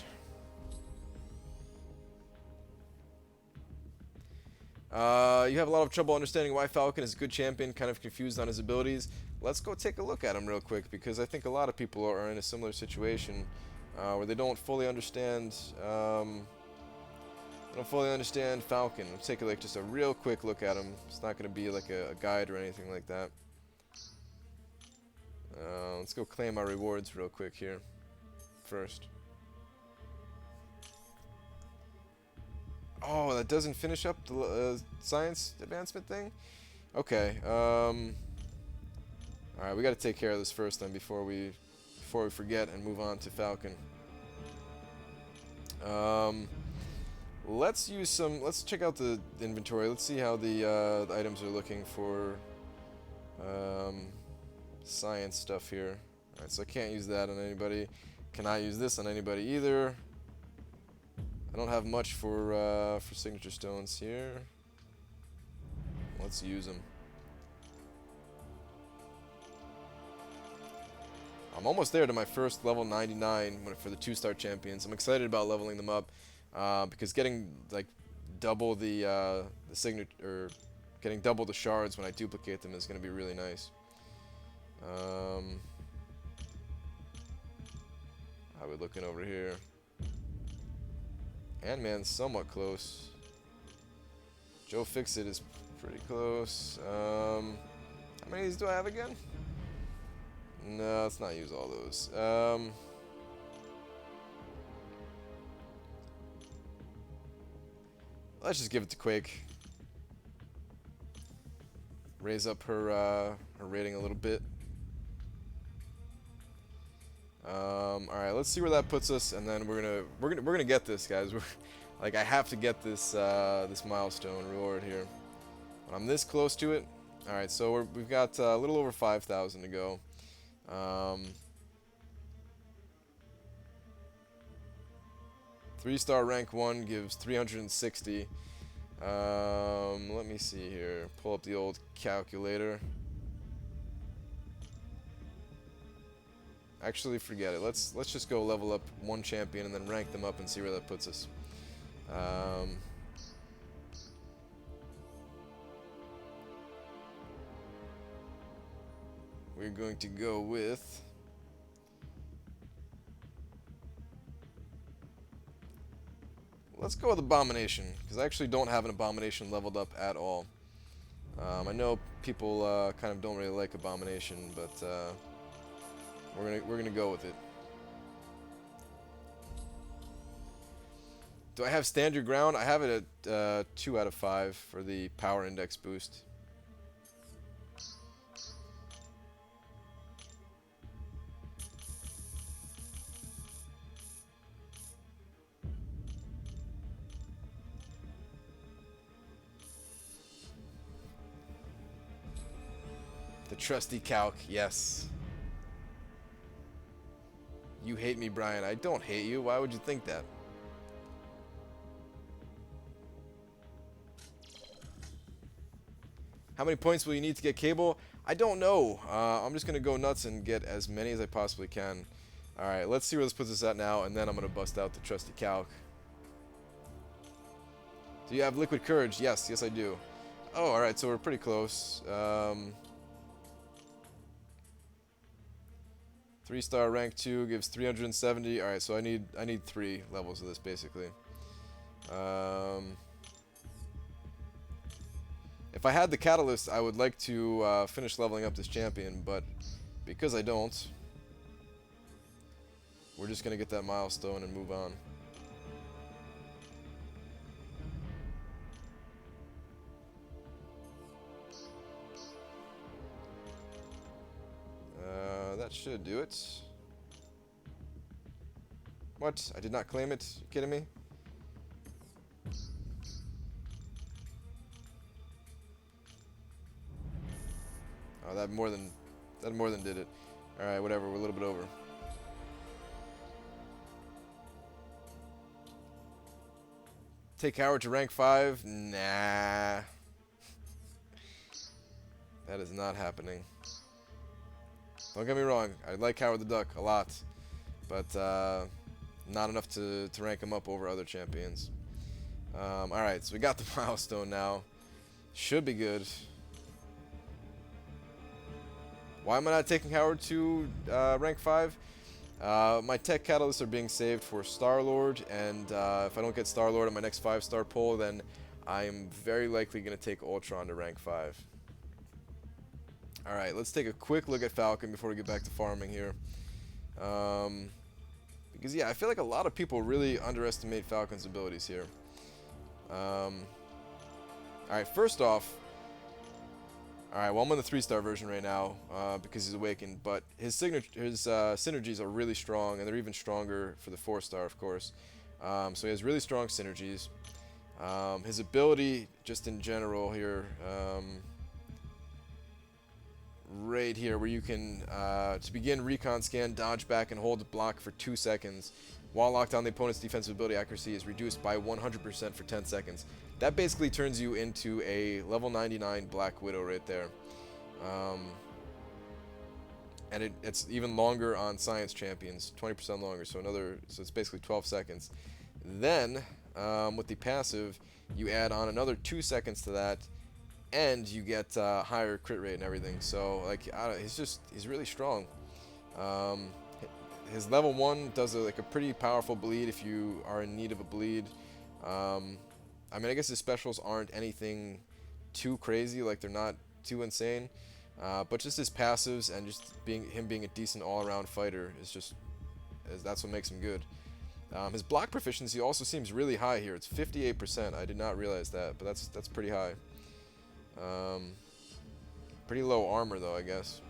A: You have a lot of trouble understanding why Falcon is a good champion, kind of confused on his abilities. Let's go take a look at him real quick, because I think a lot of people are in a similar situation where they don't fully understand Falcon. Let's take like just a real quick look at him. It's not going to be like a guide or anything like that. Let's go claim our rewards real quick here first. Oh, that doesn't finish up the science advancement thing? Okay. Alright, we gotta take care of this first then before we forget and move on to Falcon. Let's check out the inventory. Let's see how the items are looking for science stuff here. Alright, so I can't use that on anybody. Cannot use this on anybody either. I don't have much for signature stones here. Let's use them. I'm almost there to my first level 99 for the 2-star champions. I'm excited about leveling them up because getting like double the signature, or getting double the shards when I duplicate them is going to be really nice. How are we looking over here? Ant-Man's somewhat close. Joe Fixit is pretty close. How many of these do I have again? No, let's not use all those. Let's just give it to Quake. Raise up her her rating a little bit. All right, let's see where that puts us, and then we're gonna get this, guys. Like, I have to get this this milestone reward here. When I'm this close to it. All right, so we've got a little over 5,000 to go. 3-star rank 1 gives 360. Let me see here. Pull up the old calculator. Actually, forget it. Let's just go level up one champion and then rank them up and see where that puts us. We're going to go with... Let's go with Abomination, because I actually don't have an Abomination leveled up at all. I know people kind of don't really like Abomination, but we're gonna go with it. Do I have Stand Your Ground? I have it at 2 out of 5 for the power index boost. The trusty calc, yes. You hate me, Brian. I don't hate you. Why would you think that? How many points will you need to get Cable? I don't know. I'm just going to go nuts and get as many as I possibly can. Alright, let's see where this puts us at now, and then I'm going to bust out the trusty calc. Do you have Liquid Courage? Yes, yes I do. Oh, alright, so we're pretty close. 3-star rank 2 gives 370. Alright, so I need 3 levels of this, basically. If I had the catalyst, I would like to finish leveling up this champion, but because I don't, we're just going to get that milestone and move on. That should do it. What? I did not claim it? You kidding me? Oh, that more than did it. All right, whatever. We're a little bit over. Take Howard to rank 5? Nah. That is not happening. Don't get me wrong. I like Howard the Duck a lot, but not enough to rank him up over other champions. All right, so we got the milestone now. Should be good. Why am I not taking Howard to rank 5? My tech catalysts are being saved for Star-Lord, and if I don't get Star-Lord on my next 5-star pull, then I'm very likely going to take Ultron to rank 5. Alright, let's take a quick look at Falcon before we get back to farming here. Because, yeah, I feel like a lot of people really underestimate Falcon's abilities here. Alright, first off, alright, well, I'm on the 3-star version right now because he's awakened, but his synergies are really strong, and they're even stronger for the 4-star, of course. So he has really strong synergies. His ability, just in general here, right here, where you can, to begin recon scan, dodge back, and hold block for 2 seconds. While locked on, the opponent's defensive ability accuracy is reduced by 100% for 10 seconds. That basically turns you into a level 99 Black Widow right there. And it's even longer on Science Champions, 20% longer, so it's basically 12 seconds. Then, with the passive, you add on another 2 seconds to that, and you get higher crit rate and everything. So, like, he's really strong. His level 1 does a pretty powerful bleed if you are in need of a bleed. I mean, I guess his specials aren't anything too crazy, like they're not too insane. But just his passives and just him being a decent all-around fighter that's what makes him good. His block proficiency also seems really high here. It's 58%. I did not realize that, but that's pretty high. Pretty low armor though, I guess.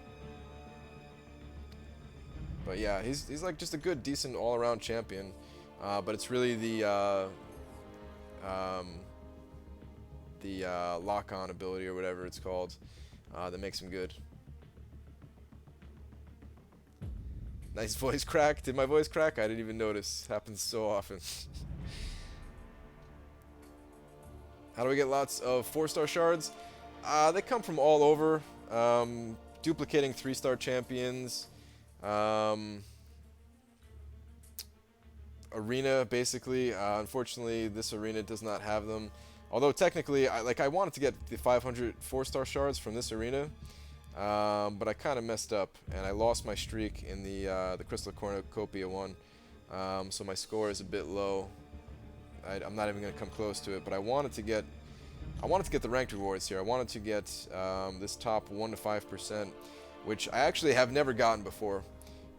A: But yeah, he's like just a good, decent all-around champion. But it's really the lock-on ability or whatever it's called that makes him good. Nice voice crack. Did my voice crack? I didn't even notice. Happens so often. How do we get lots of 4-star shards? They come from all over. Duplicating 3-star champions. Arena, basically. Unfortunately, this arena does not have them. Although technically, I wanted to get the 500 4-star shards from this arena. But I kind of messed up, and I lost my streak in the Crystal Cornucopia one, so my score is a bit low. I'm not even going to come close to it, but I wanted to get the ranked rewards here. I wanted to get this top 1 to 5%, which I actually have never gotten before.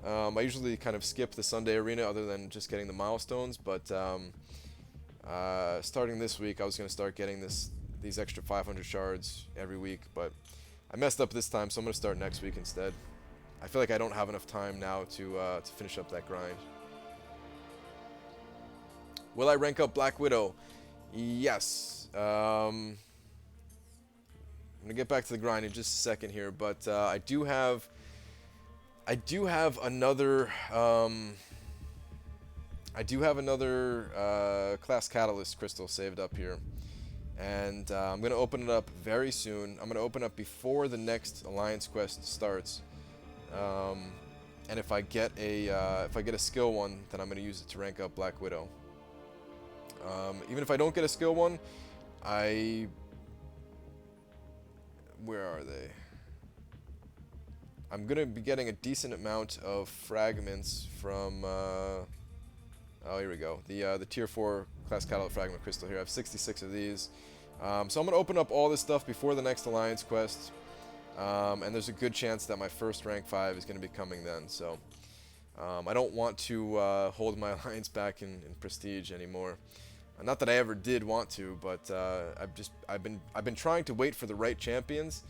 A: I usually kind of skip the Sunday arena other than just getting the milestones, but starting this week, I was going to start getting these extra 500 shards every week, but I messed up this time, so I'm going to start next week instead. I feel like I don't have enough time now to finish up that grind. Will I rank up Black Widow? Yes. I'm going to get back to the grind in just a second here, but I do have another Class Catalyst crystal saved up here. And I'm going to open it up very soon. I'm going to open up before the next Alliance quest starts. And if I get a skill one, then I'm going to use it to rank up Black Widow. Even if I don't get a skill one, where are they? I'm going to be getting a decent amount of fragments from oh, here we go. The tier 4 Class Catalyst fragment crystal here. I have 66 of these. So I'm going to open up all this stuff before the next Alliance quest. And there's a good chance that my first rank 5 is going to be coming then. So I don't want to hold my Alliance back in prestige anymore. Not that I ever did want to, but I've been trying to wait for the right champions,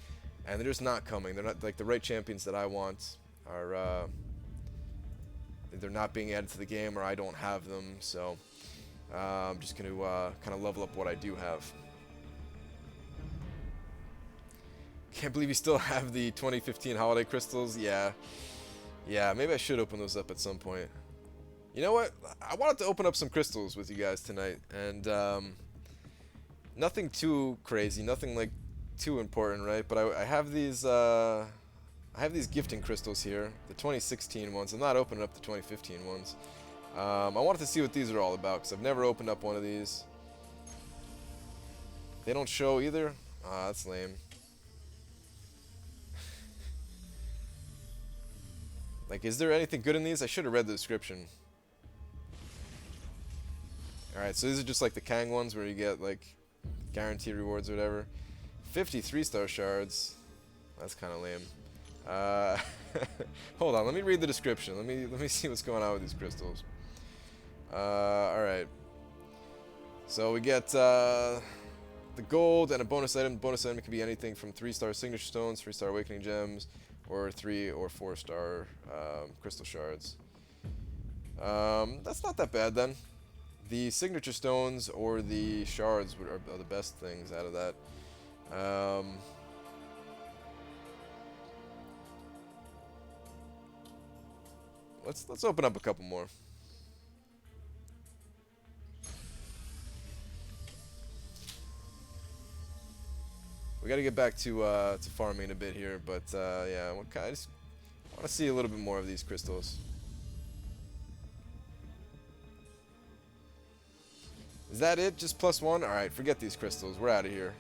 A: and they're just not coming. They're not like the right champions that I want are they're not being added to the game, or I don't have them. So I'm just going to kind of level up what I do have. Can't believe you still have the 2015 holiday crystals. Yeah, maybe I should open those up at some point. You know what? I wanted to open up some crystals with you guys tonight, and nothing too crazy, nothing like too important, right? But I have these gifting crystals here, the 2016 ones. I'm not opening up the 2015 ones. I wanted to see what these are all about, because I've never opened up one of these. They don't show either? Ah, that's lame. Like, is there anything good in these? I should have read the description. Alright, so these are just like the Kang ones where you get, like, guaranteed rewards or whatever. 53-star shards. That's kind of lame. Hold on, let me read the description. Let me see what's going on with these crystals. Alright. So we get the gold and a bonus item. The bonus item can be anything from 3-star signature stones, 3-star awakening gems, or 3 or 4-star crystal shards. That's not that bad then. The signature stones or the shards are the best things out of that. Let's open up a couple more. We got to get back to farming a bit here, but yeah, I just want to see a little bit more of these crystals. Is that it? Just +1? Alright, forget these crystals. We're out of here.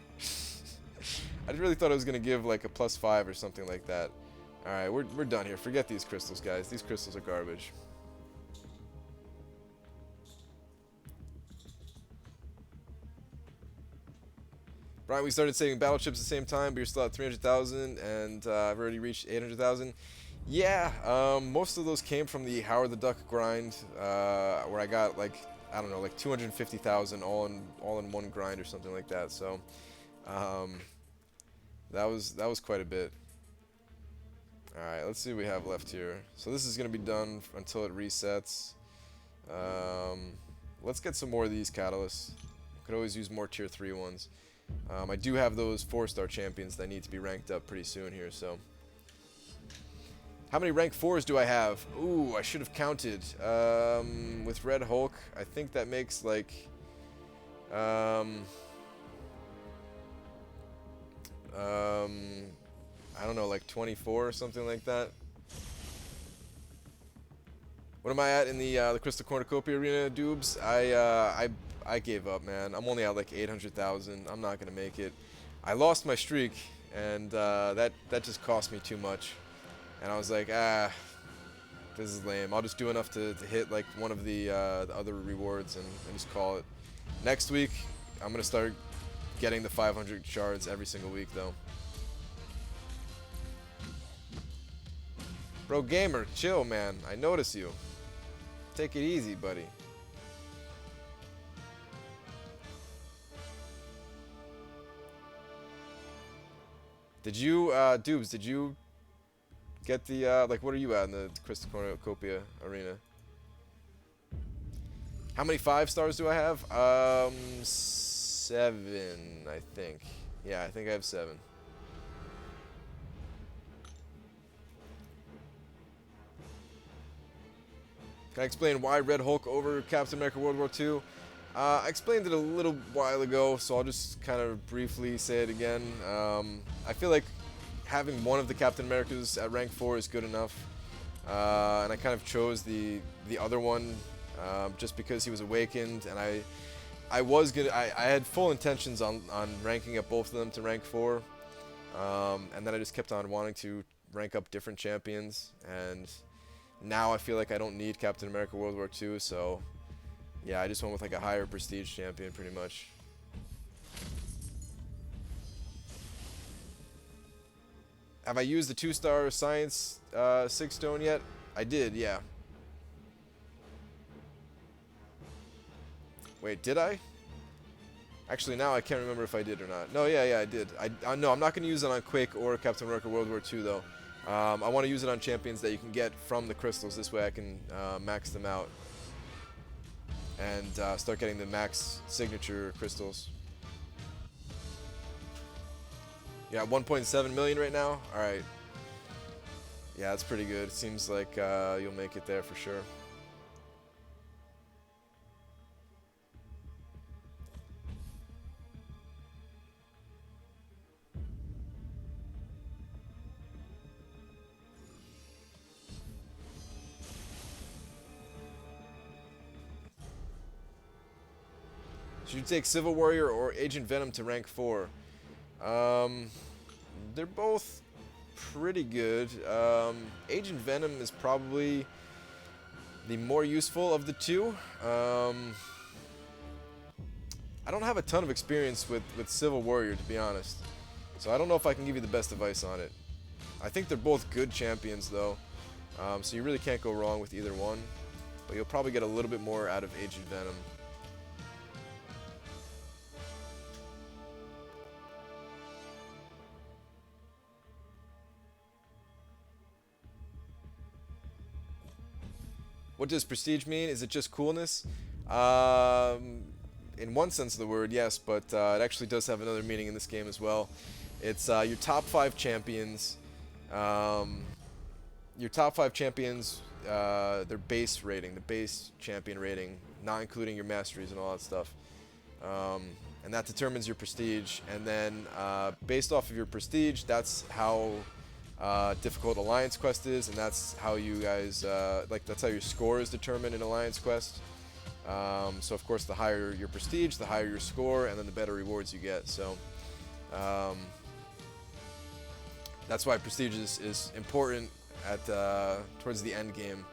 A: I really thought it was going to give like a +5 or something like that. Alright, we're done here. Forget these crystals, guys. These crystals are garbage. Brian, we started saving battle chips at the same time, but you're still at 300,000, and I've already reached 800,000. Yeah, most of those came from the Howard the Duck grind, where I got like, I don't know, like 250,000 all in one grind or something like that. So um, that was quite a bit. All right, let's see what we have left here. So this is gonna be done until it resets. Um, let's get some more of these catalysts. Could always use more tier 3 ones. I do have those 4-star champions that need to be ranked up pretty soon here, so. How many rank 4s do I have? Ooh, I should have counted. With Red Hulk, I think that makes like... I don't know, like 24 or something like that. What am I at in the Crystal Cornucopia Arena, Doobs? I gave up, man. I'm only at like 800,000. I'm not gonna make it. I lost my streak, and that just cost me too much. And I was like, this is lame. I'll just do enough to hit like one of the other rewards and just call it. Next week, I'm gonna start getting the 500 shards every single week, though. Bro Gamer, chill, man. I notice you. Take it easy, buddy. Did you, Dubes, did you get the, like, what are you at in the Crystal Cornucopia Arena? How many 5 stars do I have? 7, I think. Yeah, I think I have 7. Can I explain why Red Hulk over Captain America World War II? I explained it a little while ago, so I'll just kind of briefly say it again. I feel like having one of the Captain Americas at rank 4 is good enough. And I kind of chose the other one just because he was awakened, and I had full intentions on ranking up both of them to rank 4. And then I just kept on wanting to rank up different champions, and now I feel like I don't need Captain America World War II, so yeah, I just went with like a higher prestige champion pretty much. Have I used the 2-star science 6 stone yet? I did, yeah. Wait, did I? Actually, now I can't remember if I did or not. No, yeah, I did. No, I'm not going to use it on Quake or Captain America World War II, though. I want to use it on champions that you can get from the crystals. This way I can max them out and start getting the max signature crystals. Yeah, 1.7 million right now? Alright. Yeah, that's pretty good. It seems like you'll make it there for sure. Should you take Civil Warrior or Agent Venom to rank 4? They're both pretty good. Agent Venom is probably the more useful of the two. I don't have a ton of experience with Civil Warrior, to be honest. So I don't know if I can give you the best advice on it. I think they're both good champions, though. So you really can't go wrong with either one. But you'll probably get a little bit more out of Agent Venom. What does prestige mean? Is it just coolness? In one sense of the word, yes, but it actually does have another meaning in this game as well. It's your top 5 champions. Your top 5 champions, their base rating, the base champion rating, not including your masteries and all that stuff. And that determines your prestige. And then based off of your prestige, that's how difficult Alliance Quest is, and that's how you guys, that's how your score is determined in Alliance Quest. So of course the higher your prestige, the higher your score, and then the better rewards you get. So that's why prestige is important at towards the end game.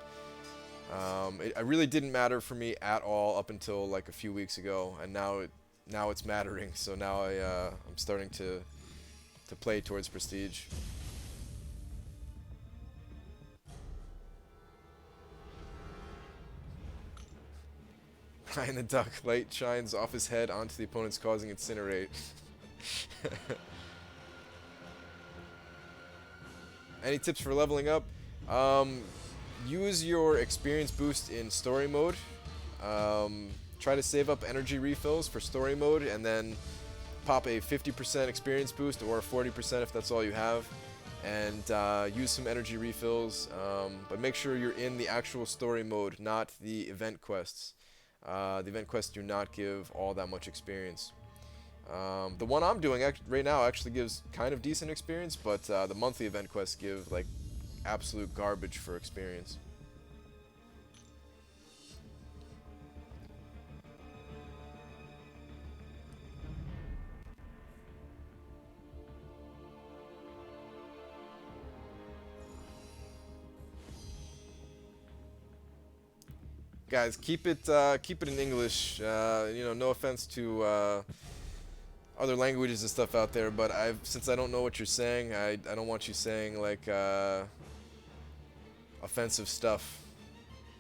A: It really didn't matter for me at all up until like a few weeks ago, and now it's mattering. So now I'm starting to play towards prestige. High in the duck, light shines off his head onto the opponent's, causing incinerate. Any tips for leveling up? Use your experience boost in story mode. Try to save up energy refills for story mode, and then pop a 50% experience boost or 40% if that's all you have, and use some energy refills. But make sure you're in the actual story mode, not the event quests. The event quests do not give all that much experience. The one I'm doing right now actually gives kind of decent experience, but the monthly event quests give like absolute garbage for experience. Guys, keep it in English. You know, no offense to other languages and stuff out there, but since I don't know what you're saying, I don't want you saying like offensive stuff.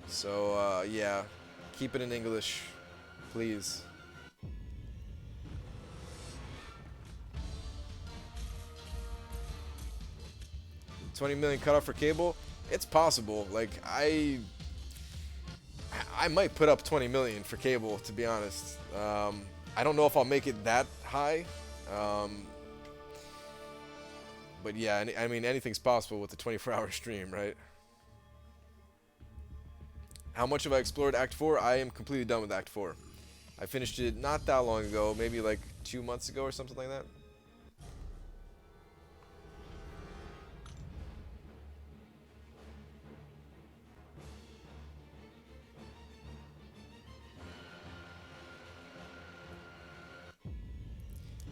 A: So yeah, keep it in English, please. 20 million cutoff for cable. It's possible. Like I might put up 20 million for cable, to be honest. I don't know if I'll make it that high. But yeah, I mean, anything's possible with a 24-hour stream, right? How much have I explored Act 4? I am completely done with Act 4. I finished it not that long ago, maybe like 2 months ago or something like that.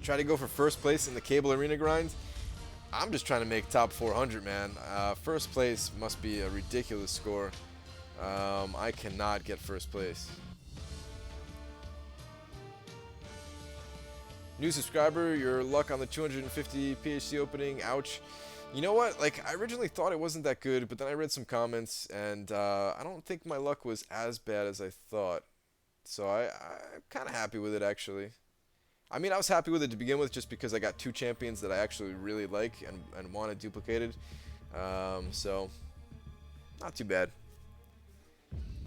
A: Try to go for first place in the cable arena grind. I'm just trying to make top 400, man. First place must be a ridiculous score. I cannot get first place. New subscriber, your luck on the 250 PhD opening, ouch. You know what, like, I originally thought it wasn't that good, but then I read some comments, and I don't think my luck was as bad as I thought. So I'm kind of happy with it, actually. I mean, I was happy with it to begin with just because I got 2 champions that I actually really like and wanted duplicated. So, not too bad.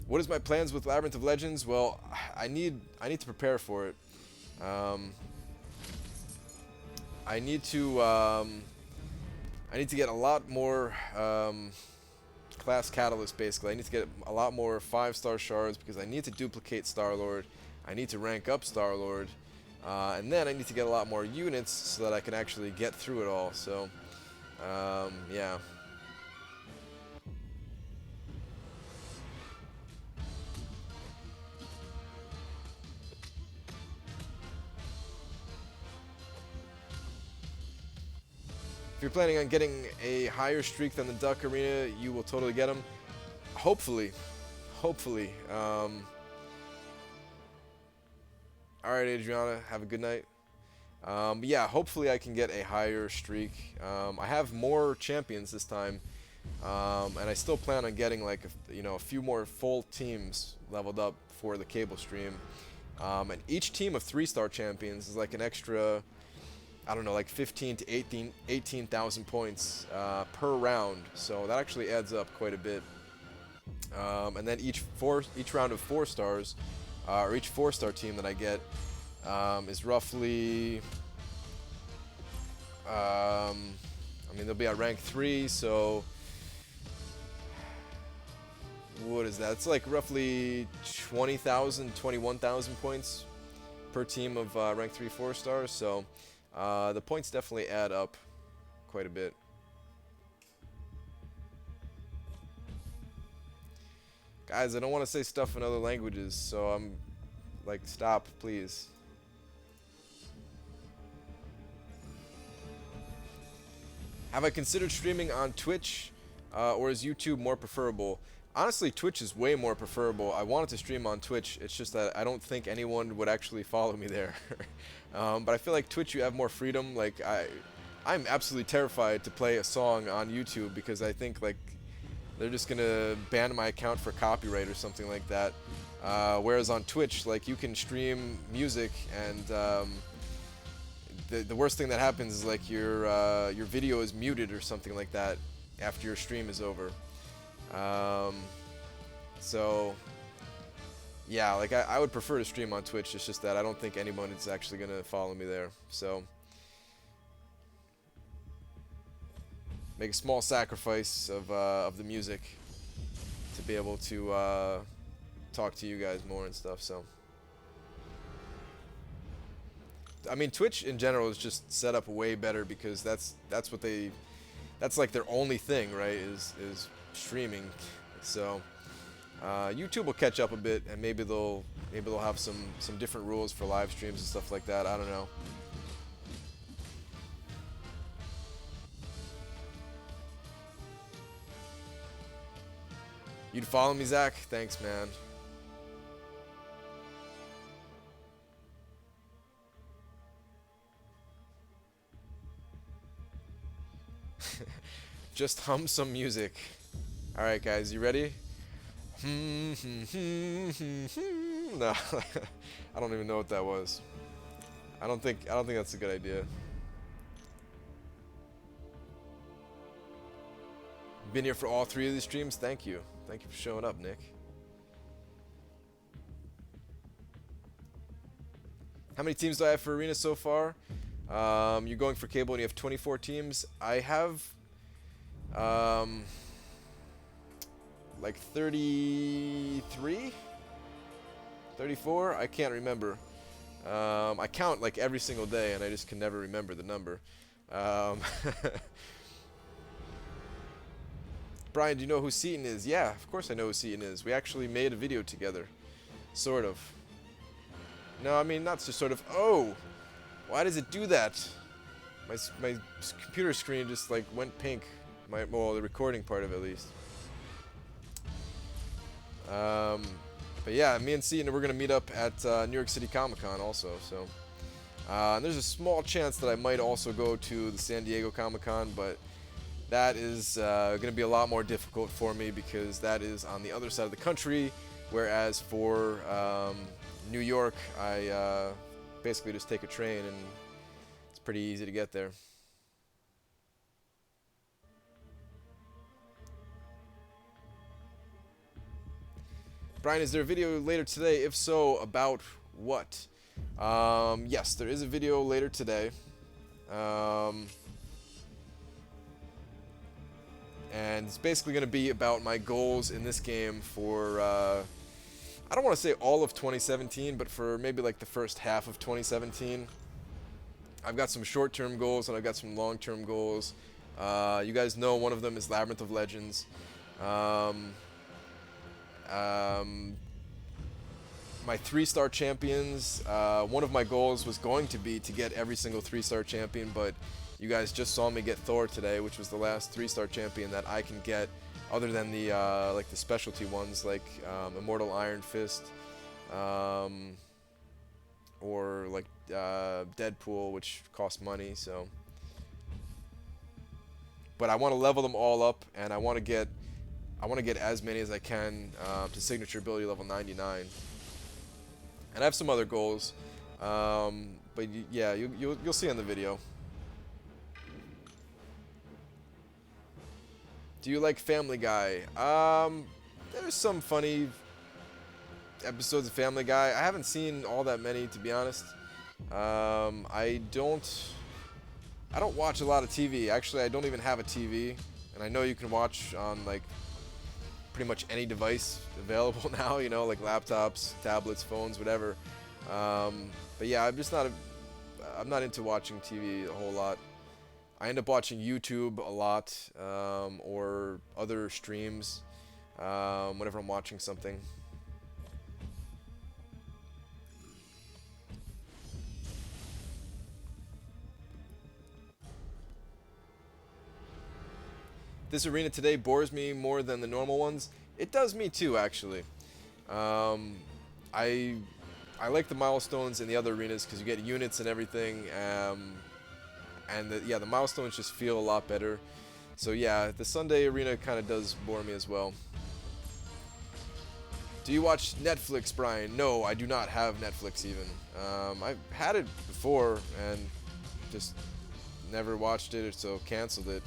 A: What is my plans with Labyrinth of Legends? Well, I need to prepare for it. I need to get a lot more class catalyst. Basically, I need to get a lot more 5-star shards because I need to duplicate Star-Lord. I need to rank up Star-Lord. And then I need to get a lot more units so that I can actually get through it all. So, yeah. If you're planning on getting a higher streak than the Duck Arena, you will totally get them. Hopefully. Hopefully. Alright, Adriana, have a good night. Yeah, hopefully I can get a higher streak. I have more champions this time, and I still plan on getting like a few more full teams leveled up for the cable stream. And each team of 3-star champions is like an extra, I don't know, like 15 to 18,000 points per round. So that actually adds up quite a bit. And then each round of 4 stars. Or each 4-star team that I get is roughly, I mean, they'll be at rank 3, so what is that? It's like roughly 20,000, 21,000 points per team of rank 3 4-stars, so the points definitely add up quite a bit. Guys, I don't want to say stuff in other languages, so I'm like, stop, please. Have I considered streaming on Twitch, or is YouTube more preferable? Honestly, Twitch is way more preferable. I wanted to stream on Twitch, it's just that I don't think anyone would actually follow me there. But I feel like Twitch, you have more freedom. Like, I'm absolutely terrified to play a song on YouTube because I think, like, they're just gonna ban my account for copyright or something like that. Whereas on Twitch, like, you can stream music, and the worst thing that happens is like your video is muted or something like that after your stream is over. So yeah, like I would prefer to stream on Twitch. It's just that I don't think anyone is actually gonna follow me there. So make a small sacrifice of the music to be able to talk to you guys more and stuff. So I mean, Twitch in general is just set up way better because that's like their only thing, right? Is streaming. So YouTube will catch up a bit, and maybe they'll have some different rules for live streams and stuff like that. I don't know. You'd follow me, Zach? Thanks, man. Just hum some music. All right, guys, you ready? No, I don't even know what that was. I don't think that's a good idea. Been here for all 3 of these streams. Thank you. Thank you for showing up, Nick. How many teams do I have for Arena so far? You're going for cable and you have 24 teams. I have like 33? 34? I can't remember. I count like every single day and I just can never remember the number. Brian, do you know who Seaton is? Yeah, of course I know who Seaton is. We actually made a video together. Sort of. No, I mean, not just sort of. Oh! Why does it do that? My computer screen just like went pink. Well, the recording part of it at least. But yeah, me and Seaton, we're going to meet up at New York City Comic-Con also. So, and there's a small chance that I might also go to the San Diego Comic-Con, but that is going to be a lot more difficult for me because that is on the other side of the country, whereas for New York, I basically just take a train and it's pretty easy to get there. Brian, is there a video later today? If so, about what? Yes, there is a video later today. And it's basically going to be about my goals in this game for, I don't want to say all of 2017, but for maybe like the first half of 2017. I've got some short-term goals and I've got some long-term goals. You guys know one of them is Labyrinth of Legends. My 3-star champions, one of my goals was going to be to get every single 3-star champion, but you guys just saw me get Thor today, which was the last 3-star champion that I can get, other than the like the specialty ones like Immortal Iron Fist, or like Deadpool, which cost money. So, but I want to level them all up, and I want to get as many as I can to signature ability level 99. And I have some other goals, but yeah, you'll see on the video. Do you like Family Guy? There's some funny episodes of Family Guy. I haven't seen all that many, to be honest. I don't watch a lot of TV. Actually, I don't even have a TV, and I know you can watch on like pretty much any device available now, you know, like laptops, tablets, phones, whatever. But yeah, I'm not into watching TV a whole lot. I end up watching YouTube a lot, or other streams, whenever I'm watching something. This arena today bores me more than the normal ones. It does me too, actually. I like the milestones in the other arenas because you get units and everything, and the milestones just feel a lot better. So yeah, the Sunday arena kind of does bore me as well. Do you watch Netflix, Brian? No, I do not have Netflix even. I've had it before and just never watched it, so canceled it.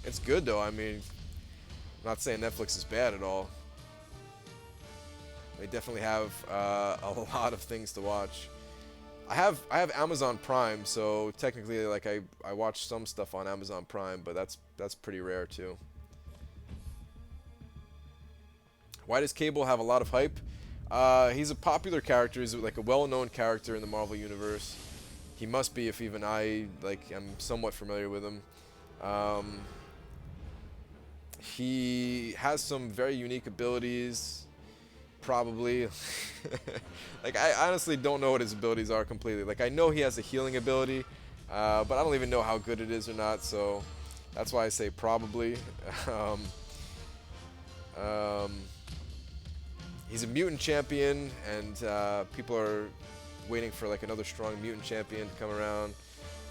A: It's good though. I mean, I'm not saying Netflix is bad at all. They definitely have a lot of things to watch. I have Amazon Prime, so technically, like I watch some stuff on Amazon Prime, but that's pretty rare too. Why does Cable have a lot of hype? He's a popular character. He's like a well-known character in the Marvel universe. He must be, if even I am somewhat familiar with him. He has some very unique abilities. Probably. Like, I honestly don't know what his abilities are completely. Like, I know he has a healing ability, but I don't even know how good it is or not, so that's why I say probably. He's a mutant champion, and people are waiting for like another strong mutant champion to come around.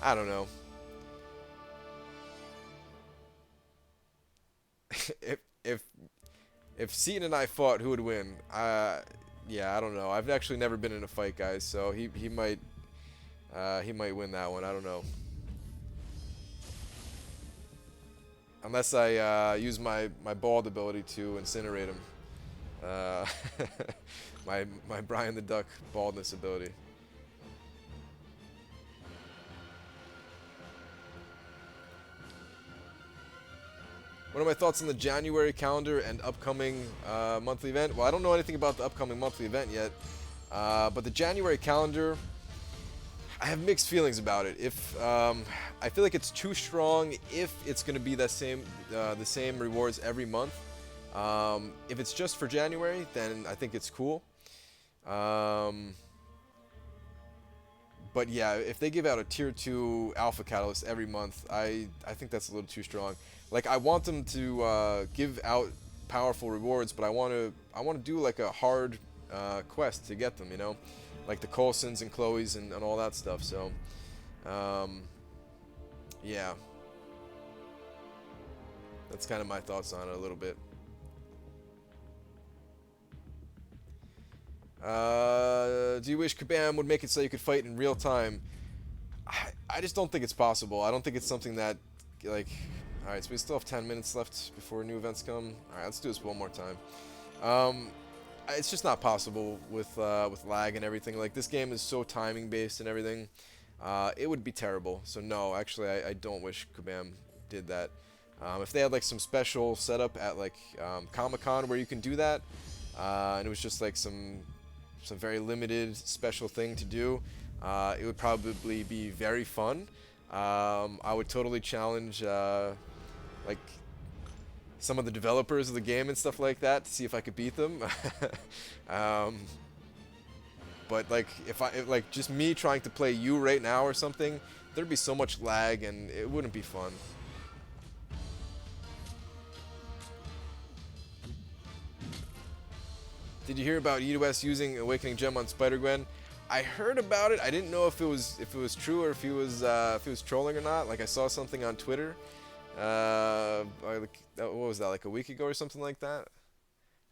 A: I don't know. if Seaton and I fought, who would win? Yeah, I don't know. I've actually never been in a fight, guys, so he might win that one. I don't know. Unless I use my bald ability to incinerate him. My Brian the Duck baldness ability. What are my thoughts on the January calendar and upcoming monthly event? Well, I don't know anything about the upcoming monthly event yet, but the January calendar, I have mixed feelings about it. If I feel like it's too strong if it's going to be the same rewards every month. If it's just for January, then I think it's cool. But yeah, if they give out a tier 2 alpha catalyst every month, I think that's a little too strong. Like, I want them to give out powerful rewards, but I want to do like a hard quest to get them, you know, like the Coulsons and Chloes and all that stuff. So yeah, that's kind of my thoughts on it a little bit. Do you wish Kabam would make it so you could fight in real time? I just don't think it's possible. I don't think it's something that, like... Alright, so we still have 10 minutes left before new events come. Alright, let's do this one more time. It's just not possible with lag and everything. Like, this game is so timing-based and everything. It would be terrible. So no, actually, I don't wish Kabam did that. If they had, like, some special setup at, like, Comic-Con where you can do that, and it was just, like, some very limited special thing to do, it would probably be very fun. I would totally challenge like some of the developers of the game and stuff like that to see if I could beat them. But like if like just me trying to play you right now or something, there'd be so much lag and it wouldn't be fun. Did you hear about EOS using Awakening Gem on Spider-Gwen? I heard about it. I didn't know if it was true or if he was trolling or not. Like, I saw something on Twitter. What was that, like a week ago or something like that?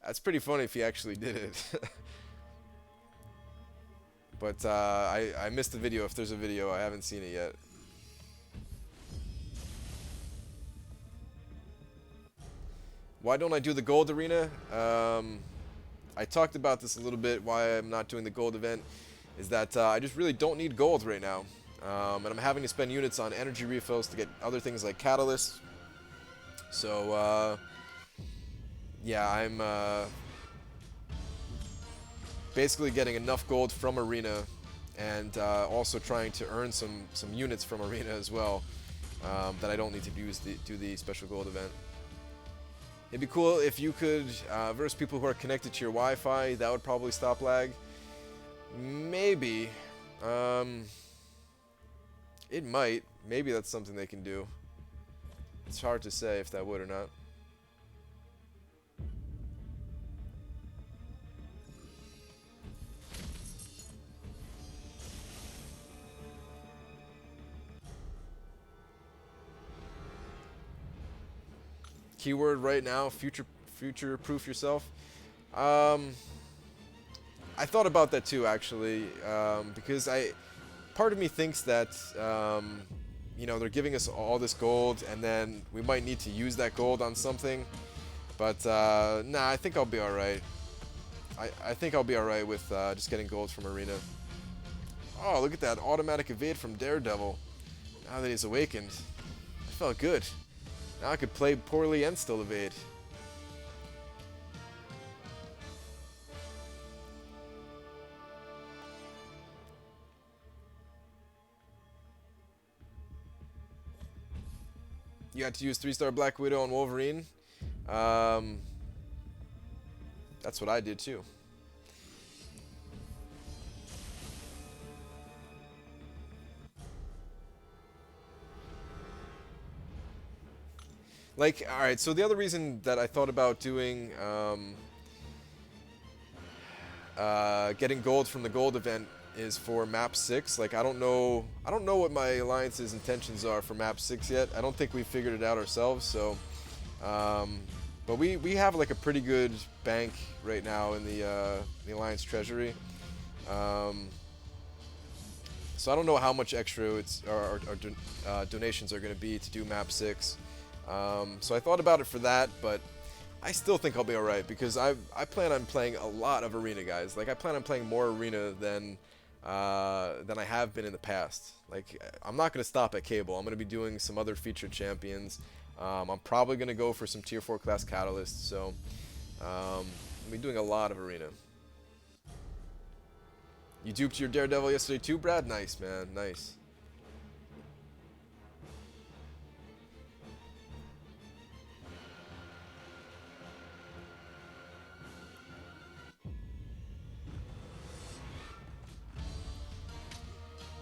A: That's pretty funny if he actually did it. But I missed the video. If there's a video, I haven't seen it yet. Why don't I do the gold arena? I talked about this a little bit. Why I'm not doing the gold event is that I just really don't need gold right now. And I'm having to spend units on energy refills to get other things like catalysts. So, yeah, I'm basically getting enough gold from Arena and also trying to earn some units from Arena as well that I don't need to do the special gold event. It'd be cool if you could verse people who are connected to your Wi-Fi. That would probably stop lag. Maybe. It might. Maybe that's something they can do. It's hard to say if that would or not. Keyword right now, future future-proof yourself. I thought about that too, actually, because part of me thinks that, you know, they're giving us all this gold, and then we might need to use that gold on something. But nah, I think I'll be all right. I think I'll be all right with just getting gold from Arena. Oh, look at that automatic evade from Daredevil. Now that he's awakened, it felt good. Now I could play poorly and still evade. You had to use 3-star Black Widow on Wolverine. That's what I did too. Like, alright, so the other reason that I thought about doing, getting gold from the gold event is for map 6. Like, I don't know what my alliance's intentions are for map 6 yet. I don't think we figured it out ourselves, so, but we have like a pretty good bank right now in the alliance treasury. So I don't know how much extra our donations are going to be to do map 6. So I thought about it for that, but I still think I'll be alright, because I plan on playing a lot of Arena, guys. Like, I plan on playing more Arena than I have been in the past. Like, I'm not going to stop at Cable. I'm going to be doing some other featured champions. I'm probably going to go for some tier 4 class catalysts, so I'll be doing a lot of Arena. You duped your Daredevil yesterday too, Brad? Nice, man. Nice.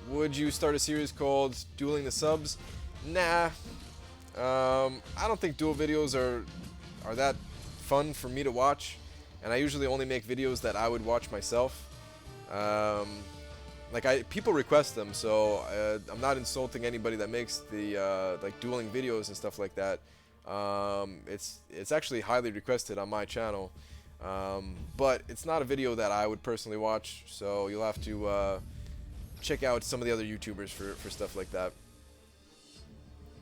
A: Would you start a series called Dueling the Subs? Nah. I don't think duel videos are that fun for me to watch, and I usually only make videos that I would watch myself. Like, people request them, so I'm not insulting anybody that makes the like dueling videos and stuff like that. It's actually highly requested on my channel, but it's not a video that I would personally watch. So you'll have to check out some of the other YouTubers for stuff like that,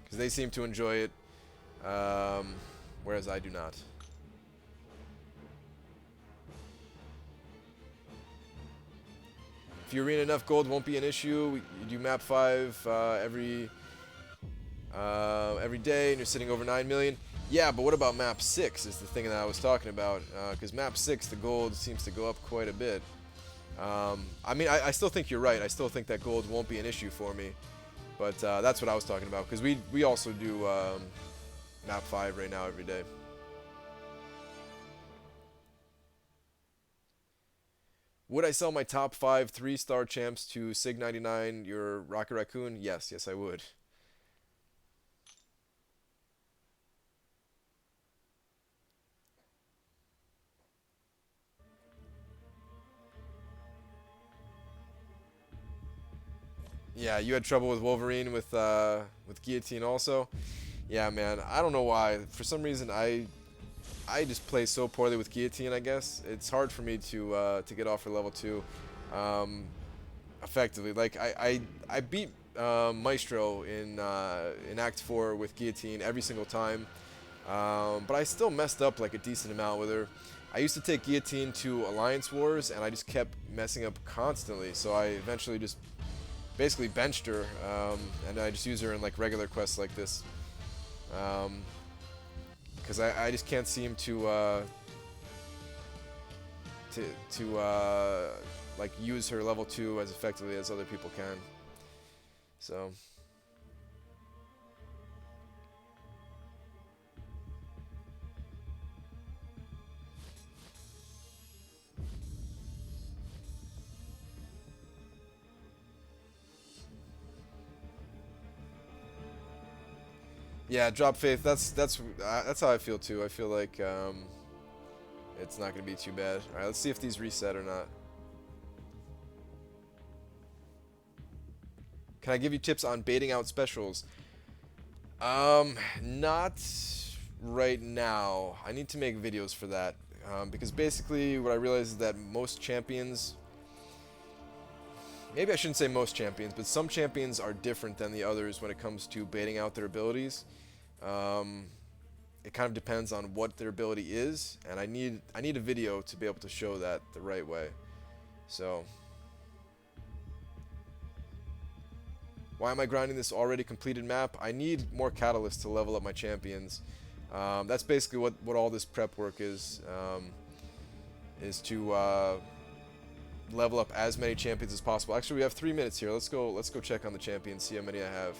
A: because they seem to enjoy it, whereas I do not. If you arena enough gold, won't be an issue. You do map 5 every day, and you're sitting over 9 million. Yeah, but what about map 6 is the thing that I was talking about, because map 6, the gold seems to go up quite a bit. I mean, I still think you're right. I still think that gold won't be an issue for me, but that's what I was talking about, because we also do map 5 right now every day. Would I sell my top 5 3-star champs to Sig99, your Rocket Raccoon? Yes, I would. Yeah, you had trouble with Wolverine with Guillotine also. Yeah, man, I don't know why. For some reason, I just play so poorly with Guillotine, I guess. It's hard for me to get off for level 2 effectively. Like, I beat Maestro in Act 4 with Guillotine every single time, but I still messed up like a decent amount with her. I used to take Guillotine to Alliance Wars, and I just kept messing up constantly, so I eventually just basically benched her, and I just use her in like regular quests like this. Because I just can't seem to like use her level 2 as effectively as other people can. So yeah, drop faith. That's how I feel too. I feel like it's not gonna be too bad. All right, let's see if these reset or not. Can I give you tips on baiting out specials? Not right now. I need to make videos for that. Because basically what I realized is that most champions, maybe I shouldn't say most champions, but some champions are different than the others when it comes to baiting out their abilities. Um, it kind of depends on what their ability is, and I need a video to be able to show that the right way. So why am I grinding this already completed map? I need more catalysts to level up my champions. That's basically what all this prep work is to level up as many champions as possible. Actually, we have 3 minutes here. Let's go check on the champions, see how many I have.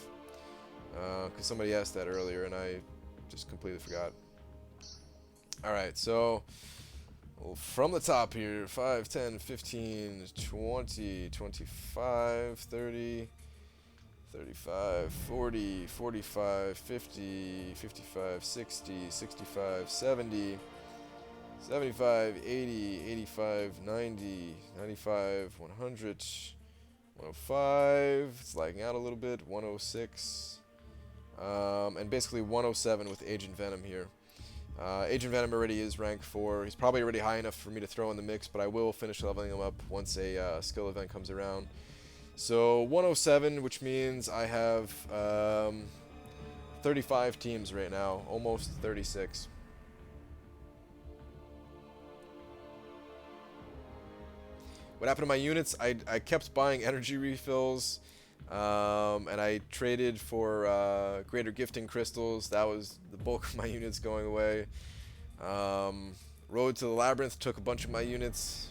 A: Because somebody asked that earlier, and I just completely forgot. Alright, so from the top here, 5, 10, 15, 20, 25, 30, 35, 40, 45, 50, 55, 60, 65, 70, 75, 80, 85, 90, 95, 100, 105, it's lagging out a little bit, 106, and basically 107 with Agent Venom here. Agent Venom already is rank 4. He's probably already high enough for me to throw in the mix, but I will finish leveling him up once a skill event comes around. So 107, which means I have 35 teams right now, almost 36. What happened to my units? I kept buying energy refills, and I traded for greater gifting crystals. That was the bulk of my units going away. Road to the Labyrinth took a bunch of my units,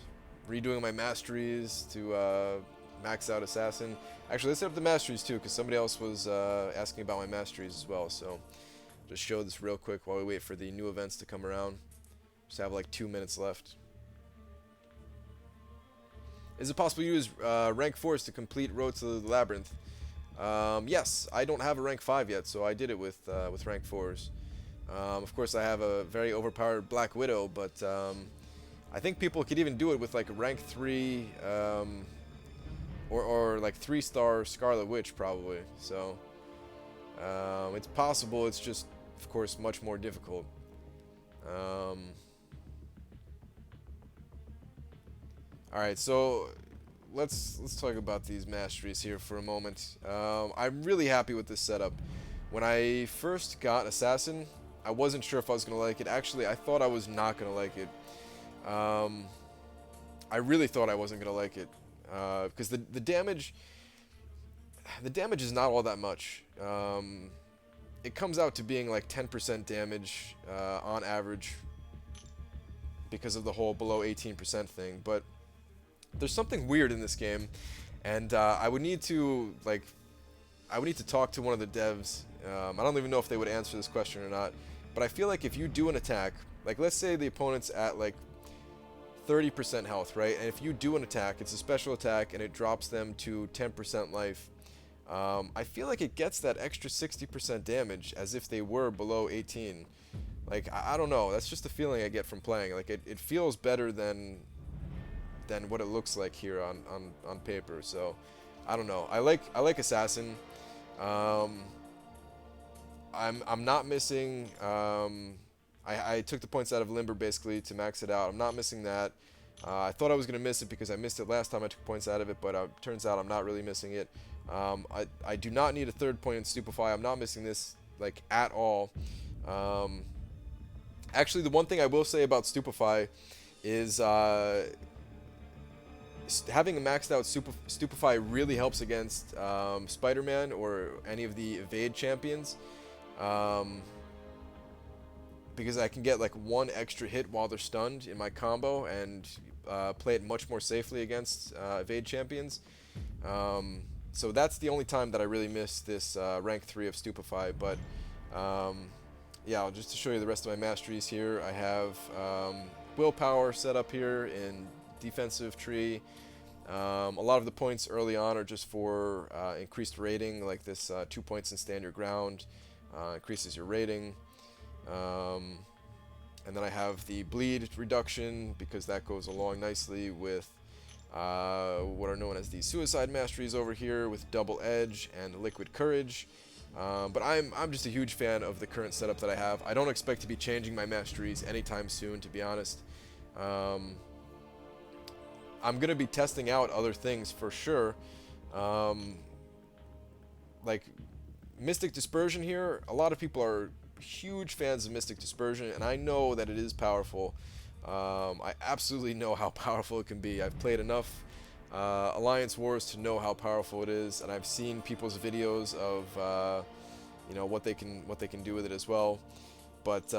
A: redoing my masteries to max out Assassin. Actually, let's set up the masteries too, because somebody else was asking about my masteries as well. So just show this real quick while we wait for the new events to come around. Just have like 2 minutes left. Is it possible to use rank 4s to complete Road to the Labyrinth? Yes, I don't have a rank 5 yet, so I did it with rank 4s. Of course, I have a very overpowered Black Widow, but I think people could even do it with like a rank 3 or like 3-star Scarlet Witch probably. So it's possible. It's just, of course, much more difficult. Alright, so let's talk about these masteries here for a moment. I'm really happy with this setup. When I first got Assassin, I wasn't sure if I was going to like it. Actually, I thought I was not going to like it. I really thought I wasn't going to like it. Because the damage is not all that much. It comes out to being like 10% damage on average because of the whole below 18% thing. But there's something weird in this game, and I would need to talk to one of the devs. I don't even know if they would answer this question or not, but I feel like if you do an attack, like let's say the opponent's at like 30% health, right? And if you do an attack, it's a special attack, and it drops them to 10% life. I feel like it gets that extra 60% damage as if they were below 18. Like, I don't know. That's just the feeling I get from playing. Like, it feels better than what it looks like here on paper. So, I don't know. I like Assassin. I'm not missing. I took the points out of Limber basically to max it out. I'm not missing that. I thought I was gonna miss it because I missed it last time I took points out of it, but turns out I'm not really missing it. I do not need a 3rd point in Stupefy. I'm not missing this like at all. Actually, the one thing I will say about Stupefy is having a maxed out Stupefy really helps against Spider-Man or any of the evade champions. Because I can get like 1 extra hit while they're stunned in my combo and play it much more safely against evade champions. So that's the only time that I really miss this rank 3 of Stupefy. But yeah, just to show you the rest of my masteries here, I have willpower set up here in defensive tree. A lot of the points early on are just for increased rating, like this 2 points in stand your ground increases your rating. And then I have the bleed reduction because that goes along nicely with what are known as the suicide masteries over here with double edge and liquid courage. But I'm just a huge fan of the current setup that I have. I don't expect to be changing my masteries anytime soon, to be honest. Um, I'm gonna be testing out other things for sure. Um, like Mystic Dispersion here, a lot of people are huge fans of Mystic Dispersion, and I know that it is powerful. I absolutely know how powerful it can be. I've played enough Alliance Wars to know how powerful it is, and I've seen people's videos of you know what they can do with it as well. But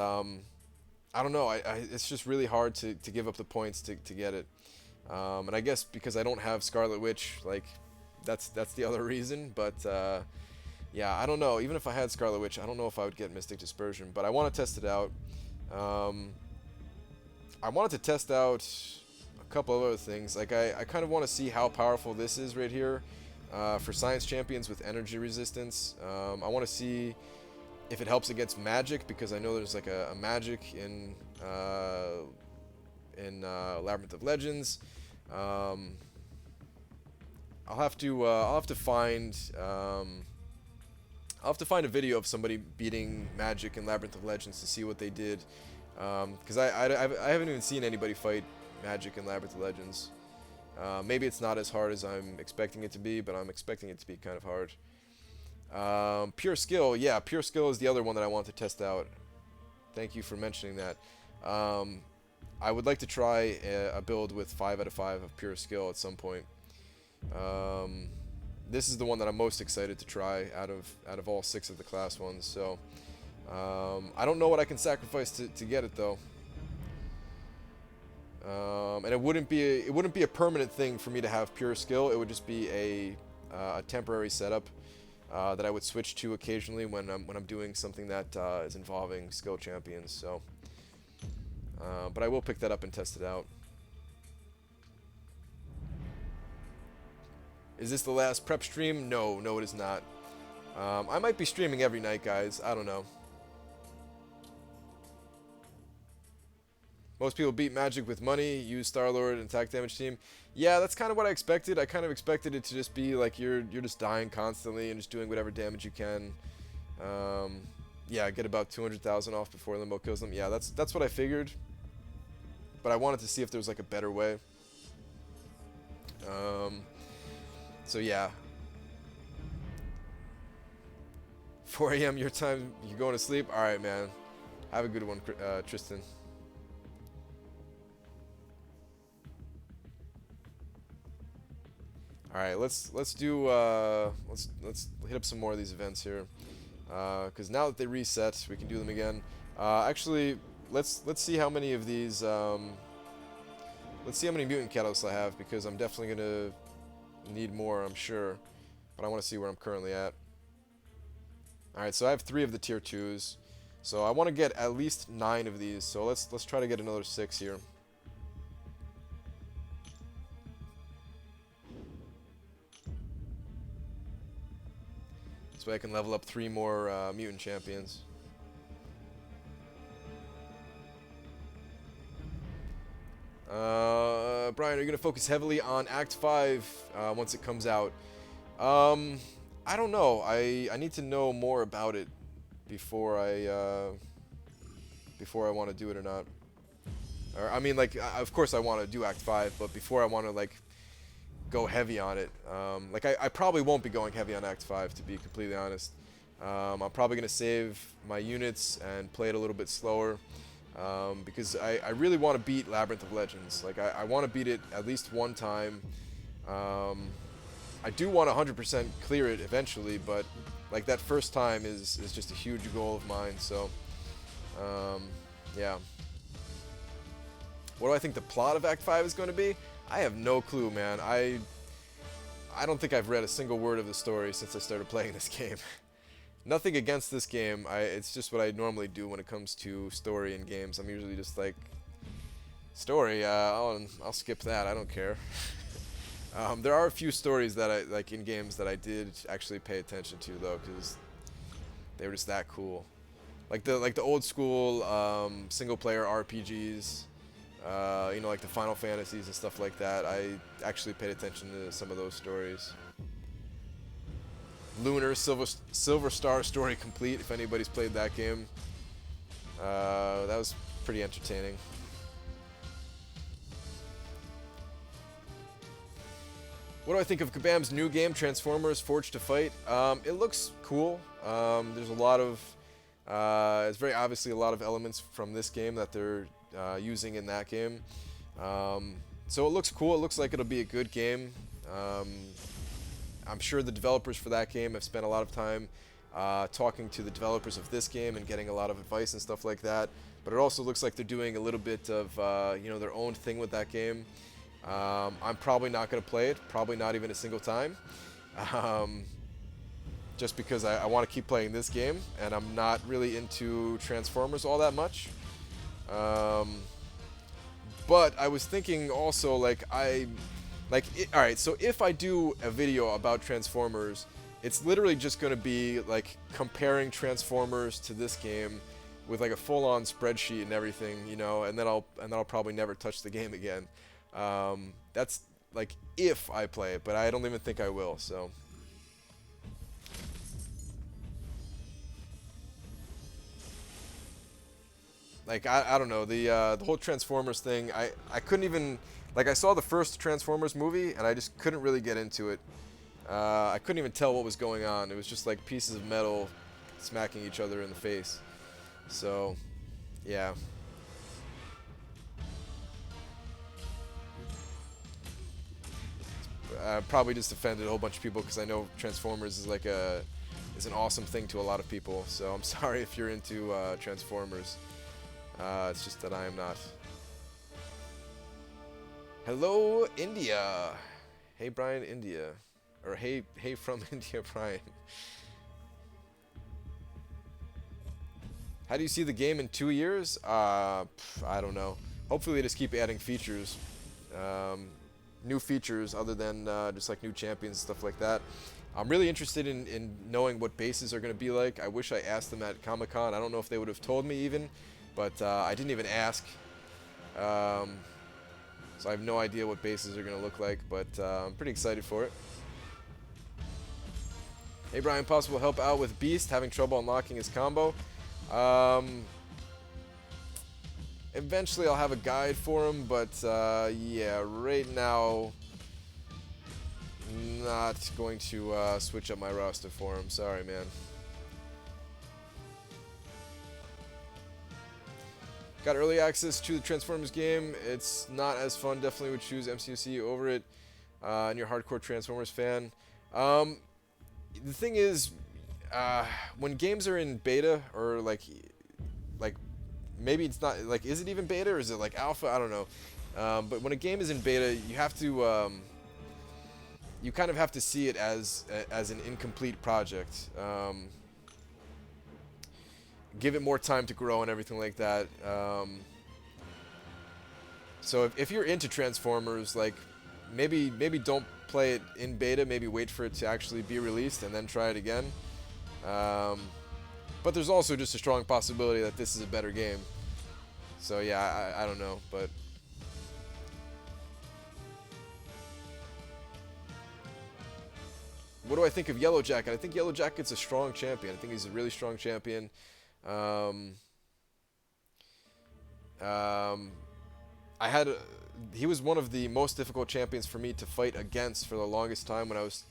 A: I don't know. It's just really hard to give up the points to get it. And I guess because I don't have Scarlet Witch, like that's the other reason. But yeah, I don't know. Even if I had Scarlet Witch, I don't know if I would get Mystic Dispersion. But I want to test it out. I wanted to test out a couple of other things. Like I kind of want to see how powerful this is right here for Science Champions with energy resistance. I want to see if it helps against magic, because I know there's like a magic in Labyrinth of Legends. I'll have to find a video of somebody beating magic in Labyrinth of Legends to see what they did, because I haven't even seen anybody fight magic in Labyrinth of Legends. Maybe it's not as hard as I'm expecting it to be, but I'm expecting it to be kind of hard. Pure Skill, yeah, Pure Skill is the other one that I want to test out. Thank you for mentioning that. I would like to try a build with 5 out of 5 of Pure Skill at some point. This is the one that I'm most excited to try out of all 6 of the class ones. So I don't know what I can sacrifice to get it though. And it wouldn't be a permanent thing for me to have Pure Skill. It would just be a temporary setup that I would switch to occasionally when I'm doing something that is involving skill champions. So, but I will pick that up and test it out. Is this the last prep stream? No, it is not. I might be streaming every night, guys. I don't know. Most people beat Magic with money, use Star-Lord and attack damage team. Yeah, that's kind of what I expected. I kind of expected it to just be like you're just dying constantly and just doing whatever damage you can. Yeah, get about 200,000 off before Limbo kills them. Yeah, that's what I figured. But I wanted to see if there was like a better way. So yeah. 4 a.m. your time, you going to sleep? Alright, man. Have a good one, Tristan. Alright, let's hit up some more of these events here. Because now that they reset, we can do them again. Actually, let's see how many of these let's see how many mutant catalysts I have, because I'm definitely gonna need more, I'm sure. But I want to see where I'm currently at. Alright, so I have 3 of the tier 2s. So I want to get at least 9 of these. So let's try to get another 6 here. So I can level up 3 more mutant champions. Brian, are you going to focus heavily on Act 5 once it comes out? I don't know. I need to know more about it before I want to do it or not. Or, I mean, like, of course I want to do Act 5, but before I want to, like, go heavy on it. Like, I probably won't be going heavy on Act 5, to be completely honest. I'm probably going to save my units and play it a little bit slower. Because I really want to beat Labyrinth of Legends. Like, I want to beat it at least one time. I do want to 100% clear it eventually, but like that first time is just a huge goal of mine. So, yeah. What do I think the plot of Act 5 is going to be? I have no clue, man. I don't think I've read a single word of the story since I started playing this game. Nothing against this game. It's just what I normally do when it comes to story in games. I'm usually just like, story, I'll skip that. I don't care. There are a few stories that I like in games that I did actually pay attention to though, because they were just that cool. Like the old school single player RPGs, you know, like the Final Fantasies and stuff like that. I actually paid attention to some of those stories. Lunar Silver Star Story Complete, if anybody's played that game. That was pretty entertaining. What do I think of Kabam's new game, Transformers Forged to Fight? It looks cool. There's a lot of... it's very obviously a lot of elements from this game that they're using in that game. So it looks cool. It looks like it'll be a good game. I'm sure the developers for that game have spent a lot of time talking to the developers of this game and getting a lot of advice and stuff like that. But it also looks like they're doing a little bit of their own thing with that game. I'm probably not going to play it, probably not even a single time, just because I want to keep playing this game, and I'm not really into Transformers all that much. But I was thinking also, alright, so if I do a video about Transformers, it's literally just going to be like comparing Transformers to this game with like a full-on spreadsheet and everything, and then I'll probably never touch the game again. That's like if I play it, but I don't even think I will, so. Like, I don't know, the whole Transformers thing, I couldn't even, like, I saw the first Transformers movie, and I just couldn't really get into it. I couldn't even tell what was going on. It was just like pieces of metal smacking each other in the face. So, yeah. Probably just offended a whole bunch of people because I know Transformers is like is an awesome thing to a lot of people. So I'm sorry if you're into Transformers. It's just that I am not. Hello, India. Hey, Brian, India, or hey from India, Brian. How do you see the game in 2 years? I don't know. Hopefully, they just keep adding features. New features other than just like new champions and stuff like that. I'm really interested in knowing what bases are going to be like. I wish I asked them at Comic-Con. I don't know if they would have told me even, but I didn't even ask. So I have no idea what bases are going to look like, but I'm pretty excited for it. Hey Brian, possible help out with Beast having trouble unlocking his combo. Eventually I'll have a guide for him, but yeah, right now, not going to switch up my roster for him. Sorry, man. Got early access to the Transformers game. It's not as fun. Definitely would choose MCUC over it. And you're a hardcore Transformers fan. The thing is, when games are in beta or like maybe it's not, like, is it even beta or is it like alpha? I don't know. But when a game is in beta, you have to, you kind of have to see it as an incomplete project. Give it more time to grow and everything like that. So if you're into Transformers, like, maybe don't play it in beta. Maybe wait for it to actually be released and then try it again. But there's also just a strong possibility that this is a better game. So yeah, I don't know, but what do I think of Yellow Jacket? I think Yellow Jacket's a strong champion. I think he's a really strong champion. He was one of the most difficult champions for me to fight against for the longest time when I was,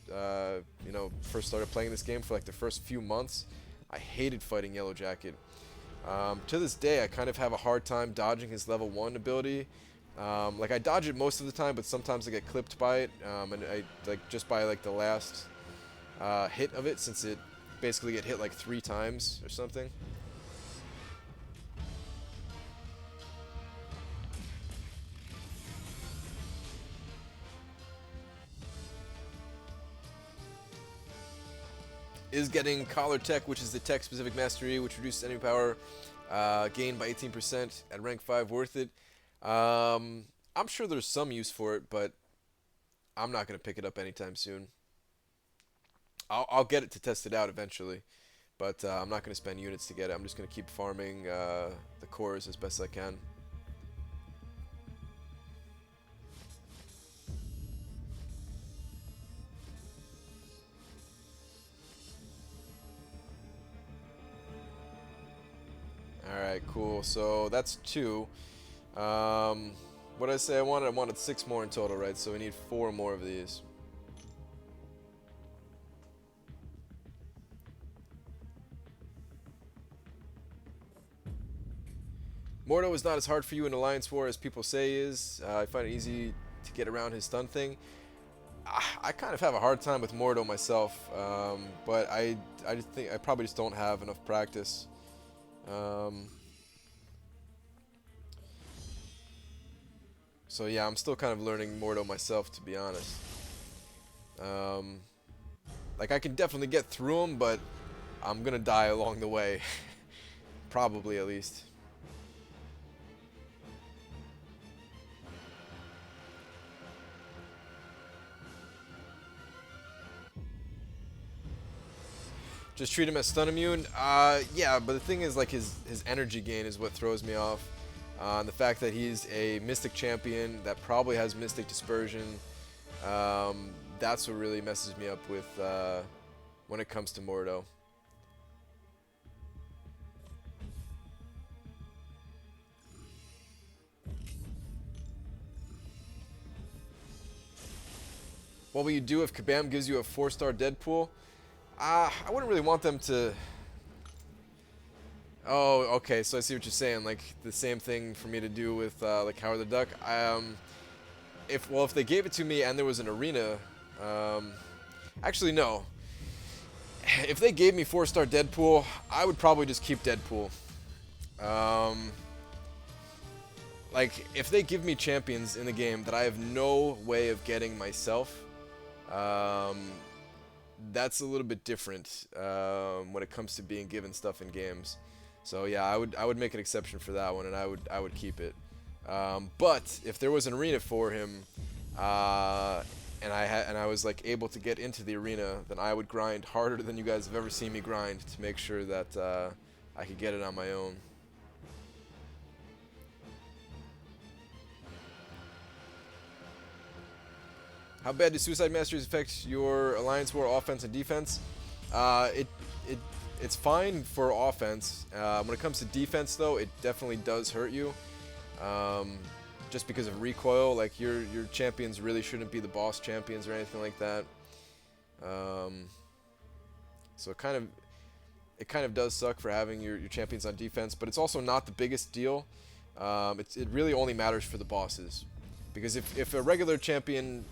A: first started playing this game for like the first few months. I hated fighting Yellow Jacket. To this day, I kind of have a hard time dodging his level 1 ability. Like, I dodge it most of the time, but sometimes I get clipped by it, and I, like, just by, like, the last hit of it, since it basically get hit, like, 3 times or something. Is getting Collar Tech, which is the tech-specific mastery, which reduces enemy power gained by 18% at rank 5, worth it? I'm sure there's some use for it, but I'm not going to pick it up anytime soon. I'll get it to test it out eventually, but I'm not going to spend units to get it. I'm just going to keep farming the cores as best I can. Alright, cool. So that's 2. What did I say I wanted? I wanted 6 more in total, right? So we need 4 more of these. Mordo is not as hard for you in Alliance War as people say he is. I find it easy to get around his stun thing. I kind of have a hard time with Mordo myself, but I just think I probably just don't have enough practice. So yeah, I'm still kind of learning Mordo myself, to be honest. Like I can definitely get through him, but I'm gonna die along the way. Probably, at least. Just treat him as stun immune? Yeah, but the thing is, like, his energy gain is what throws me off. And the fact that he's a Mystic champion that probably has Mystic Dispersion, that's what really messes me up with when it comes to Mordo. What will you do if Kabam gives you a 4-star Deadpool? I wouldn't really want them to... Oh, okay, so I see what you're saying. Like, the same thing for me to do with, like, Howard the Duck. If they gave it to me and there was an arena... actually, no. If they gave me 4-star Deadpool, I would probably just keep Deadpool. Like, if they give me champions in the game that I have no way of getting myself... that's a little bit different when it comes to being given stuff in games. So yeah, I would make an exception for that one, and I would keep it. But if there was an arena for him, and I was like able to get into the arena, then I would grind harder than you guys have ever seen me grind to make sure that I could get it on my own. How bad do Suicide Masters affect your Alliance War offense and defense? It's fine for offense. When it comes to defense, though, it definitely does hurt you. Just because of recoil, like your champions really shouldn't be the boss champions or anything like that. So it kind of does suck for having your champions on defense, but it's also not the biggest deal. It really only matters for the bosses, because if a regular champion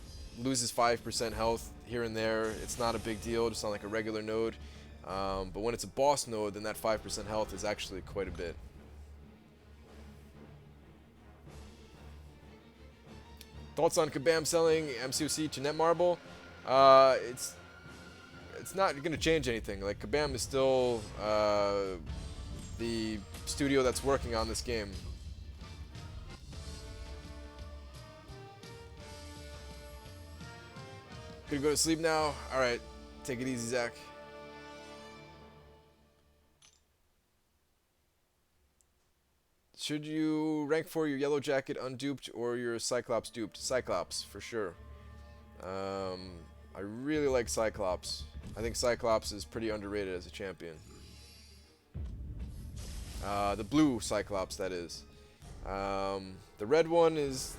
A: loses 5% health here and there, it's not a big deal, just on like a regular node. But when it's a boss node, then that 5% health is actually quite a bit. Thoughts on Kabam selling MCOC to Netmarble? It's not going to change anything. Like, Kabam is still the studio that's working on this game. Gonna go to sleep now? Alright, take it easy, Zach. Should you rank for your Yellow Jacket unduped or your Cyclops duped? Cyclops, for sure. I really like Cyclops. I think Cyclops is pretty underrated as a champion. The blue Cyclops, that is. The red one is,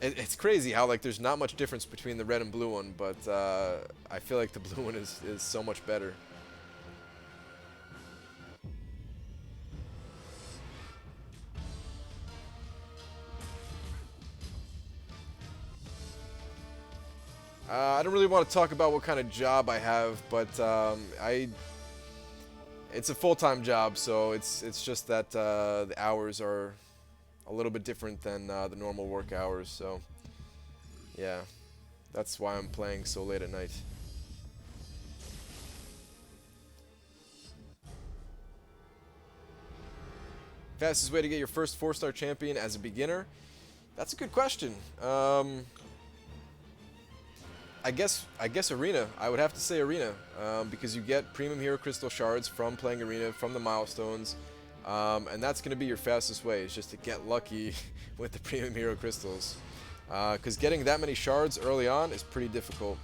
A: It's crazy how, like, there's not much difference between the red and blue one, but I feel like the blue one is so much better. I don't really want to talk about what kind of job I have, but it's a full-time job, so it's just that the hours are a little bit different than the normal work hours, so yeah, that's why I'm playing so late at night. Fastest way to get your first 4-star champion as a beginner? That's a good question. I guess Arena. I would have to say Arena, because you get Premium Hero Crystal Shards from playing Arena, from the milestones, and that's going to be your fastest way, is just to get lucky with the Premium Hero Crystals. Because getting that many shards early on is pretty difficult.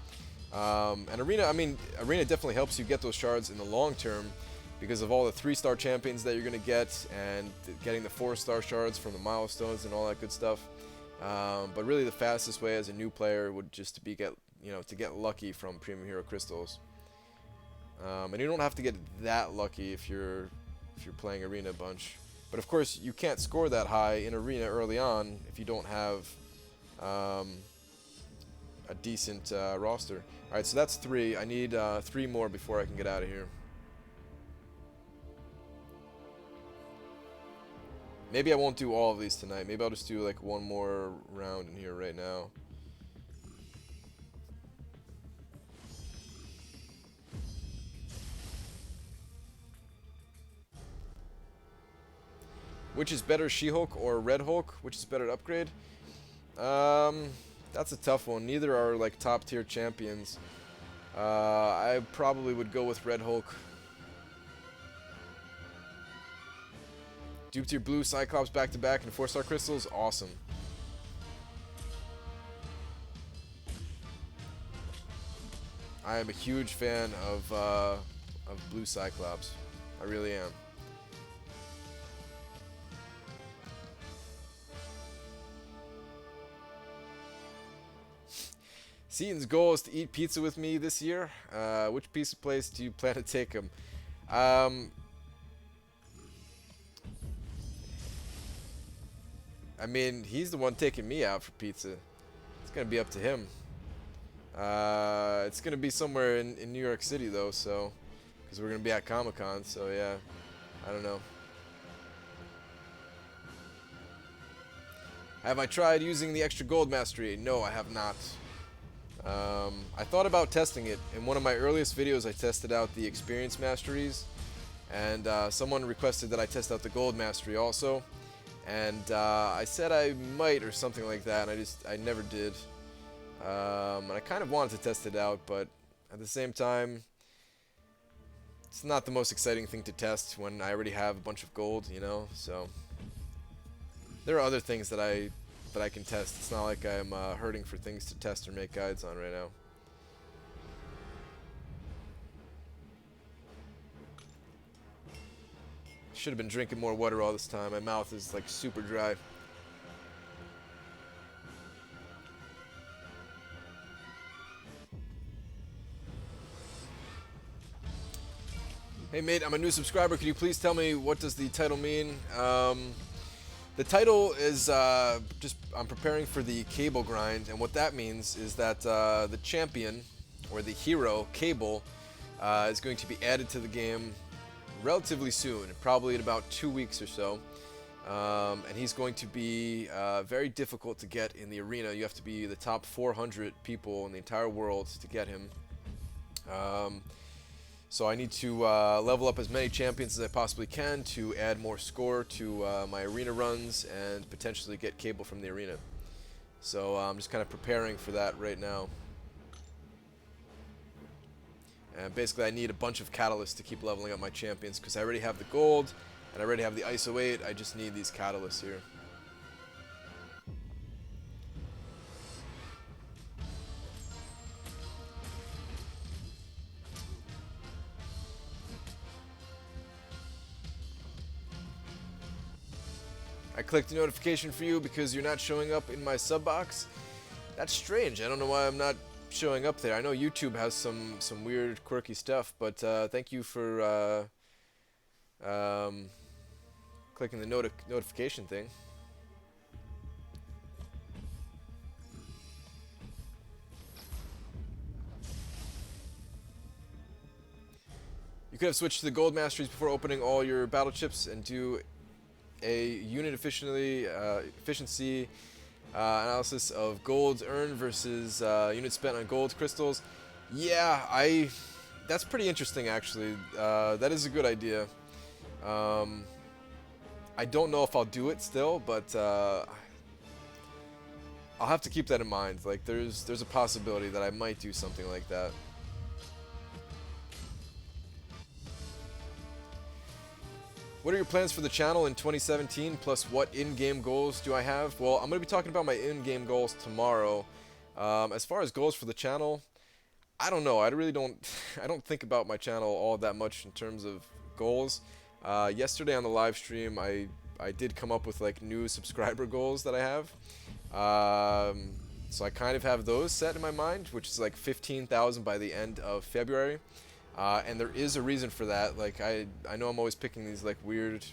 A: And Arena, I mean, Arena definitely helps you get those shards in the long term, because of all the 3-star champions that you're going to get, and getting the 4-star shards from the milestones and all that good stuff. But really the fastest way as a new player would just to be to get lucky from Premium Hero Crystals. And you don't have to get that lucky if you're playing Arena a bunch. But of course, you can't score that high in Arena early on if you don't have a decent roster. Alright, so that's 3. I need 3 more before I can get out of here. Maybe I won't do all of these tonight. Maybe I'll just do like one more round in here right now. Which is better, She-Hulk or Red Hulk? Which is better to upgrade? That's a tough one. Neither are like top tier champions. I probably would go with Red Hulk. Dupe tier blue Cyclops back to back and 4-star crystals, awesome. I am a huge fan of blue Cyclops. I really am. Seaton's goal is to eat pizza with me this year. Which pizza place do you plan to take him? I mean, he's the one taking me out for pizza. It's gonna be up to him. It's gonna be somewhere in New York City though, so because we're gonna be at Comic-Con, so yeah, I don't know. Have I tried using the extra gold mastery? No, I have not. I thought about testing it. In one of my earliest videos, I tested out the experience masteries, and someone requested that I test out the gold mastery also. And I said I might or something like that, and I never did. And I kind of wanted to test it out, but at the same time, it's not the most exciting thing to test when I already have a bunch of gold, you know. So there are other things that I can test. It's not like I'm hurting for things to test or make guides on right now. Should have been drinking more water all this time. My mouth is like super dry. Hey mate, I'm a new subscriber. Could you please tell me what does the title mean? The title is I'm preparing for the Cable grind, and what that means is that the champion or the hero Cable is going to be added to the game relatively soon, probably in about 2 weeks or so. And he's going to be very difficult to get in the arena. You have to be the top 400 people in the entire world to get him. So I need to level up as many champions as I possibly can to add more score to my arena runs and potentially get Cable from the arena. So I'm just kind of preparing for that right now. And basically I need a bunch of catalysts to keep leveling up my champions because I already have the gold and I already have the ISO 8. I just need these catalysts here. I clicked the notification for you because you're not showing up in my sub box. That's strange. I don't know why I'm not showing up there. I know YouTube has some weird, quirky stuff, but thank you for clicking the notification thing. You could have switched to the gold masteries before opening all your battle chips and do a unit efficiency analysis of golds earned versus units spent on gold crystals. Yeah, that's pretty interesting actually. That is a good idea. I don't know if I'll do it still, but I'll have to keep that in mind. Like there's a possibility that I might do something like that. What are your plans for the channel in 2017, plus what in-game goals do I have? Well, I'm going to be talking about my in-game goals tomorrow. As far as goals for the channel, I don't know. I really don't I don't think about my channel all that much in terms of goals. Yesterday on the live stream, I did come up with like new subscriber goals that I have. So I kind of have those set in my mind, which is like 15,000 by the end of February. And there is a reason for that. Like I know I'm always picking these like weird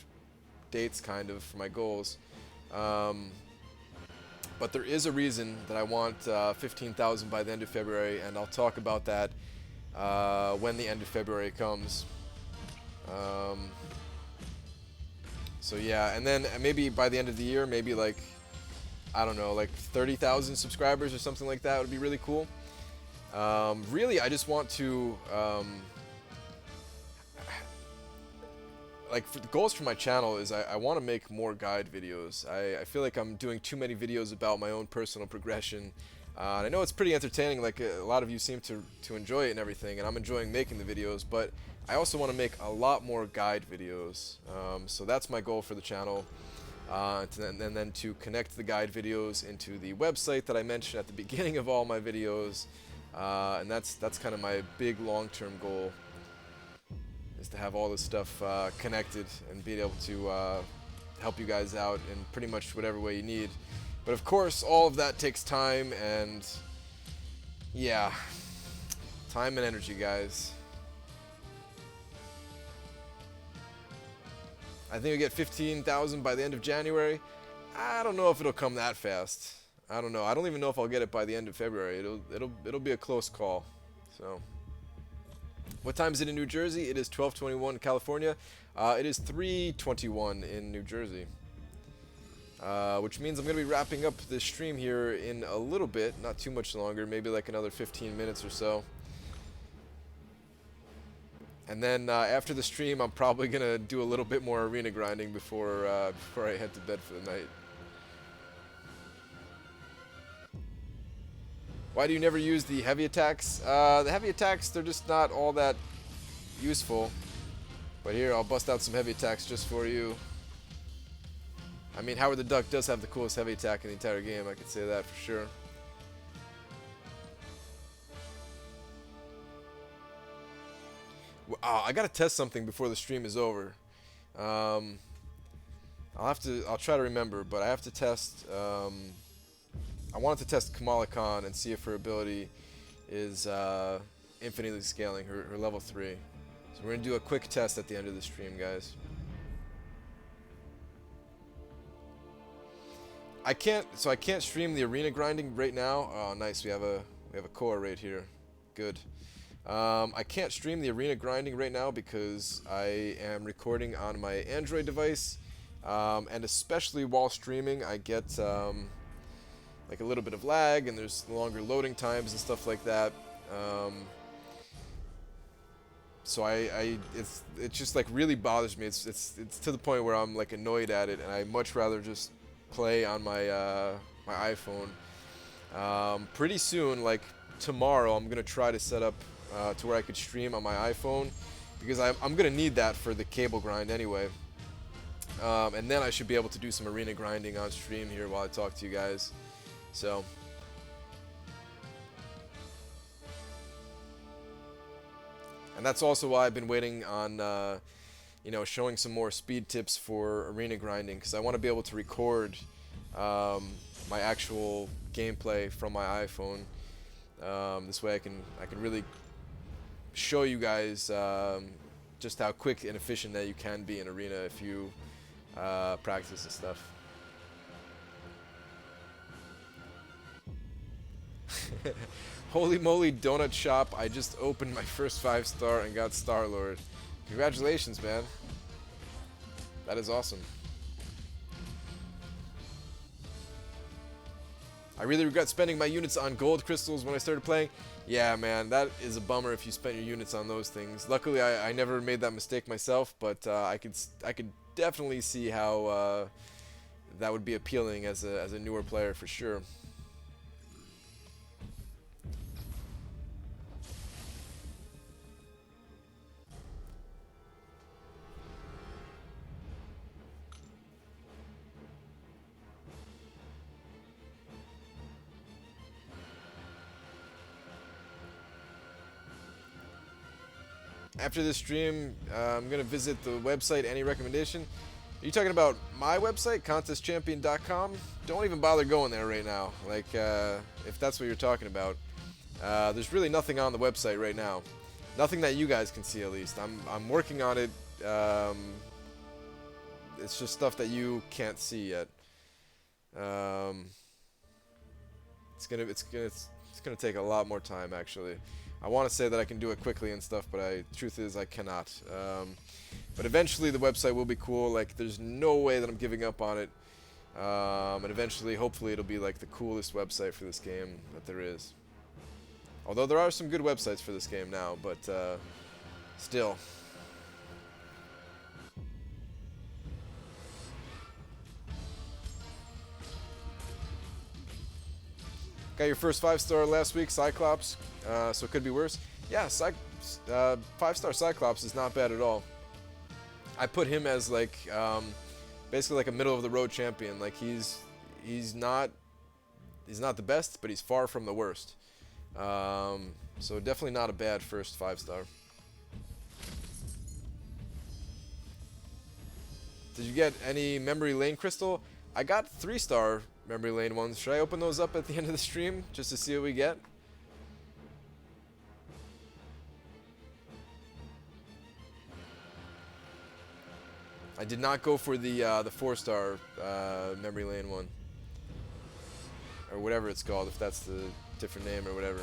A: dates kind of for my goals. But there is a reason that I want 15,000 by the end of February, and I'll talk about that when the end of February comes. So yeah, and then maybe by the end of the year, maybe like, I don't know, like 30,000 subscribers or something like that would be really cool. Really, I just want to, like, for the goals for my channel is I want to make more guide videos. I feel like I'm doing too many videos about my own personal progression. And I know it's pretty entertaining, like a lot of you seem to enjoy it and everything, and I'm enjoying making the videos, but I also want to make a lot more guide videos. So that's my goal for the channel. And then to connect the guide videos into the website that I mentioned at the beginning of all my videos. And that's kind of my big long-term goal, is to have all this stuff connected and be able to help you guys out in pretty much whatever way you need. But of course, all of that takes time, and yeah, time and energy, guys. I think we get 15,000 by the end of January. I don't know if it'll come that fast. I don't know. I don't even know if I'll get it by the end of February. It'll be a close call. So, what time is it in New Jersey? It is 12:21 in California. It is 3:21 in New Jersey. Which means I'm going to be wrapping up this stream here in a little bit, not too much longer, maybe like another 15 minutes or so. And then after the stream, I'm probably going to do a little bit more arena grinding before I head to bed for the night. Why do you never use the heavy attacks? The heavy attacks, they're just not all that useful. But here, I'll bust out some heavy attacks just for you. I mean, Howard the Duck does have the coolest heavy attack in the entire game, I could say that for sure. I gotta test something before the stream is over. I'll try to remember, but I have to test, I wanted to test Kamala Khan and see if her ability is infinitely scaling, her level 3. So we're gonna do a quick test at the end of the stream, guys. I can't stream the arena grinding right now. Oh, nice. We have a core right here. Good. I can't stream the arena grinding right now because I am recording on my Android device, and especially while streaming, I get like a little bit of lag, and there's longer loading times and stuff like that. So it just like really bothers me. It's to the point where I'm like annoyed at it, and I much rather just play on my my iPhone. Pretty soon, like tomorrow, I'm gonna try to set up to where I could stream on my iPhone, because I'm gonna need that for the cable grind anyway. And then I should be able to do some arena grinding on stream here while I talk to you guys. So. And that's also why I've been waiting on you know, showing some more speed tips for arena grinding, because I want to be able to record my actual gameplay from my iPhone. This way I can really show you guys just how quick and efficient that you can be in arena if you practice and stuff. Holy moly, donut shop! I just opened my first 5-star and got Star-Lord. Congratulations, man. That is awesome. I really regret spending my units on gold crystals when I started playing. Yeah, man, that is a bummer if you spent your units on those things. Luckily, I never made that mistake myself, but I could definitely see how that would be appealing as a newer player for sure. after this stream, I'm gonna visit the website. Any recommendation? Are you talking about my website, contestchampion.com? Don't even bother going there right now. Like, if that's what you're talking about, there's really nothing on the website right now. Nothing that you guys can see, at least. I'm working on it. It's just stuff that you can't see yet. It's gonna take a lot more time, actually. I want to say that I can do it quickly and stuff, but truth is I cannot. But eventually the website will be cool. Like, there's no way that I'm giving up on it. And eventually, hopefully, it'll be like the coolest website for this game that there is. Although there are some good websites for this game now, but still. Got your first 5-star last week, Cyclops, so it could be worse. Yeah, 5-star Cyclops is not bad at all. I put him as like basically like a middle of the road champion. Like he's not the best, but he's far from the worst. So definitely not a bad first 5-star. Did you get any memory lane crystal? I got 3-star memory lane ones. Should I open those up at the end of the stream just to see what we get? I did not go for the 4-star memory lane one, or whatever it's called, if that's the different name or whatever.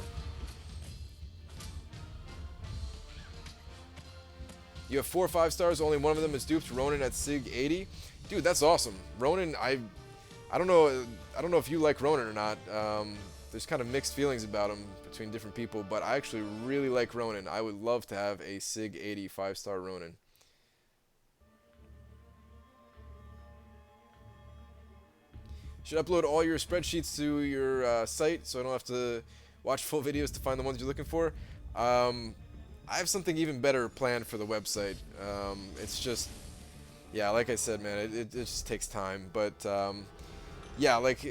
A: You have 4 5-stars. Only one of them is duped. Ronan at Sig 80. Dude, that's awesome. Ronan, I don't know if you like Ronan or not. There's kind of mixed feelings about him between different people, but I actually really like Ronan. I would love to have a Sig 80 5-star Ronan. Should upload all your spreadsheets to your site so I don't have to watch full videos to find the ones you're looking for. I have something even better planned for the website. It's just, yeah, like I said, man, it just takes time. But yeah, like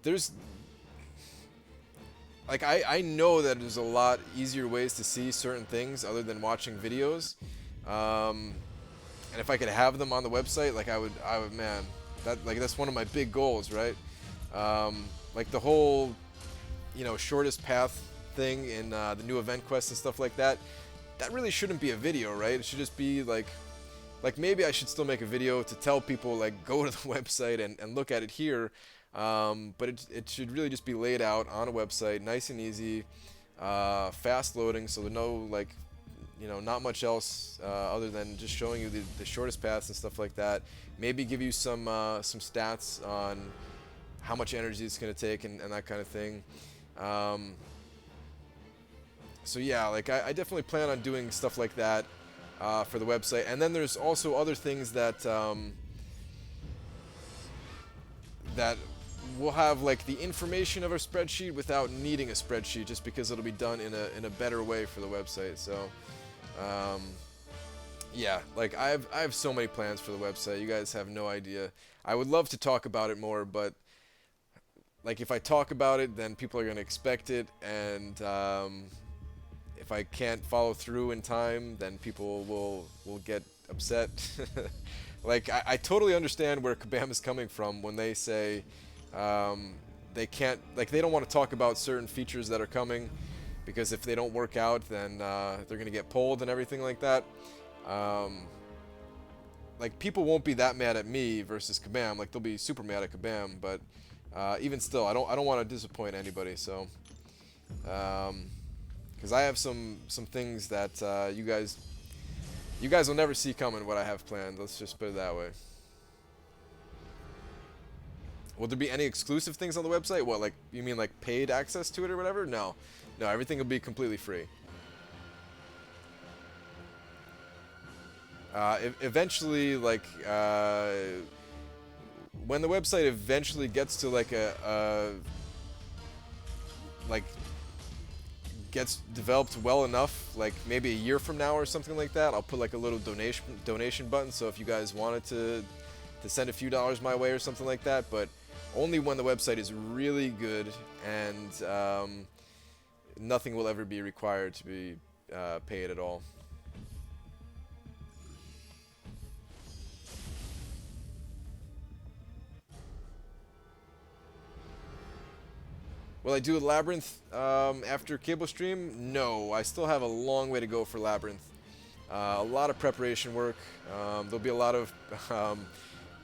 A: there's like I know that there's a lot easier ways to see certain things other than watching videos. And if I could have them on the website, like I would, man, that's one of my big goals, right? Like the whole, shortest path thing in the new event quests and stuff like that. That really shouldn't be a video, right? It should just be like maybe I should still make a video to tell people like go to the website and look at it here. But it should really just be laid out on a website, nice and easy, fast loading, so there's no like, not much else other than just showing you the shortest paths and stuff like that. Maybe give you some stats on how much energy it's going to take and that kind of thing. So yeah, like I definitely plan on doing stuff like that for the website. And then there's also other things that that will have like the information of a spreadsheet without needing a spreadsheet, just because it'll be done in a better way for the website. So yeah, like I have so many plans for the website. You guys have no idea. I would love to talk about it more, but like if I talk about it, then people are gonna expect it, and if I can't follow through in time, then people will get upset. Like I totally understand where Kabam is coming from when they say they can't, like they don't want to talk about certain features that are coming, because if they don't work out, then they're gonna get pulled and everything like that. Like people won't be that mad at me versus Kabam. Like they'll be super mad at Kabam, but even still, I don't want to disappoint anybody. So, because I have some things that you guys will never see coming. What I have planned. Let's just put it that way. Will there be any exclusive things on the website? What, like, you mean like paid access to it or whatever? No, everything will be completely free. Eventually, like, when the website eventually gets to like gets developed well enough, like maybe a year from now or something like that, I'll put like a little donation button. So if you guys wanted to send a few dollars my way or something like that, but only when the website is really good and nothing will ever be required to be paid at all. Will I do a Labyrinth after Cable Stream? No, I still have a long way to go for Labyrinth. A lot of preparation work. There'll be a lot of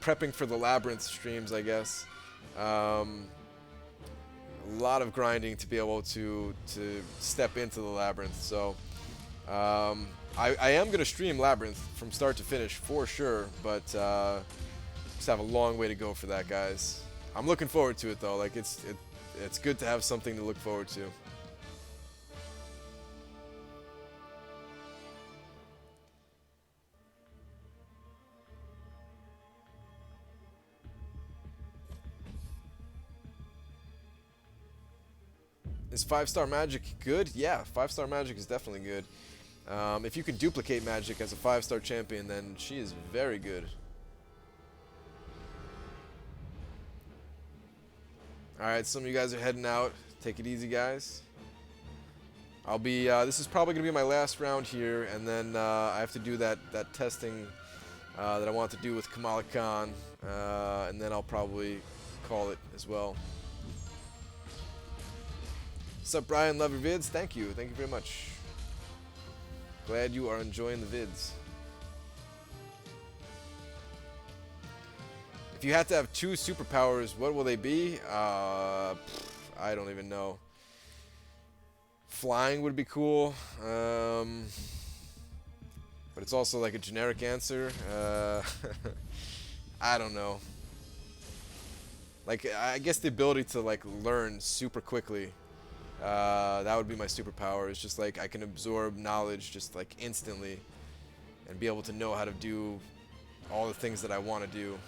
A: prepping for the Labyrinth streams, I guess. A lot of grinding to be able to step into the Labyrinth. So I am going to stream Labyrinth from start to finish for sure, but just have a long way to go for that, guys. I'm looking forward to it though. Like it's good to have something to look forward to. Is 5-star magic good? Yeah, 5-star magic is definitely good. If you can duplicate magic as a 5-star champion, then she is very good. Alright, some of you guys are heading out. Take it easy, guys. I'll be, this is probably going to be my last round here, and then I have to do that testing that I want to do with Kamala Khan, and then I'll probably call it as well. What's up, Brian? Love your vids. Thank you. Thank you very much. Glad you are enjoying the vids. If you had to have 2 superpowers, what will they be? I don't even know. Flying would be cool. But it's also like a generic answer. I don't know. Like, I guess the ability to like learn super quickly. That would be my superpower. It's just like I can absorb knowledge just like instantly and be able to know how to do all the things that I want to do.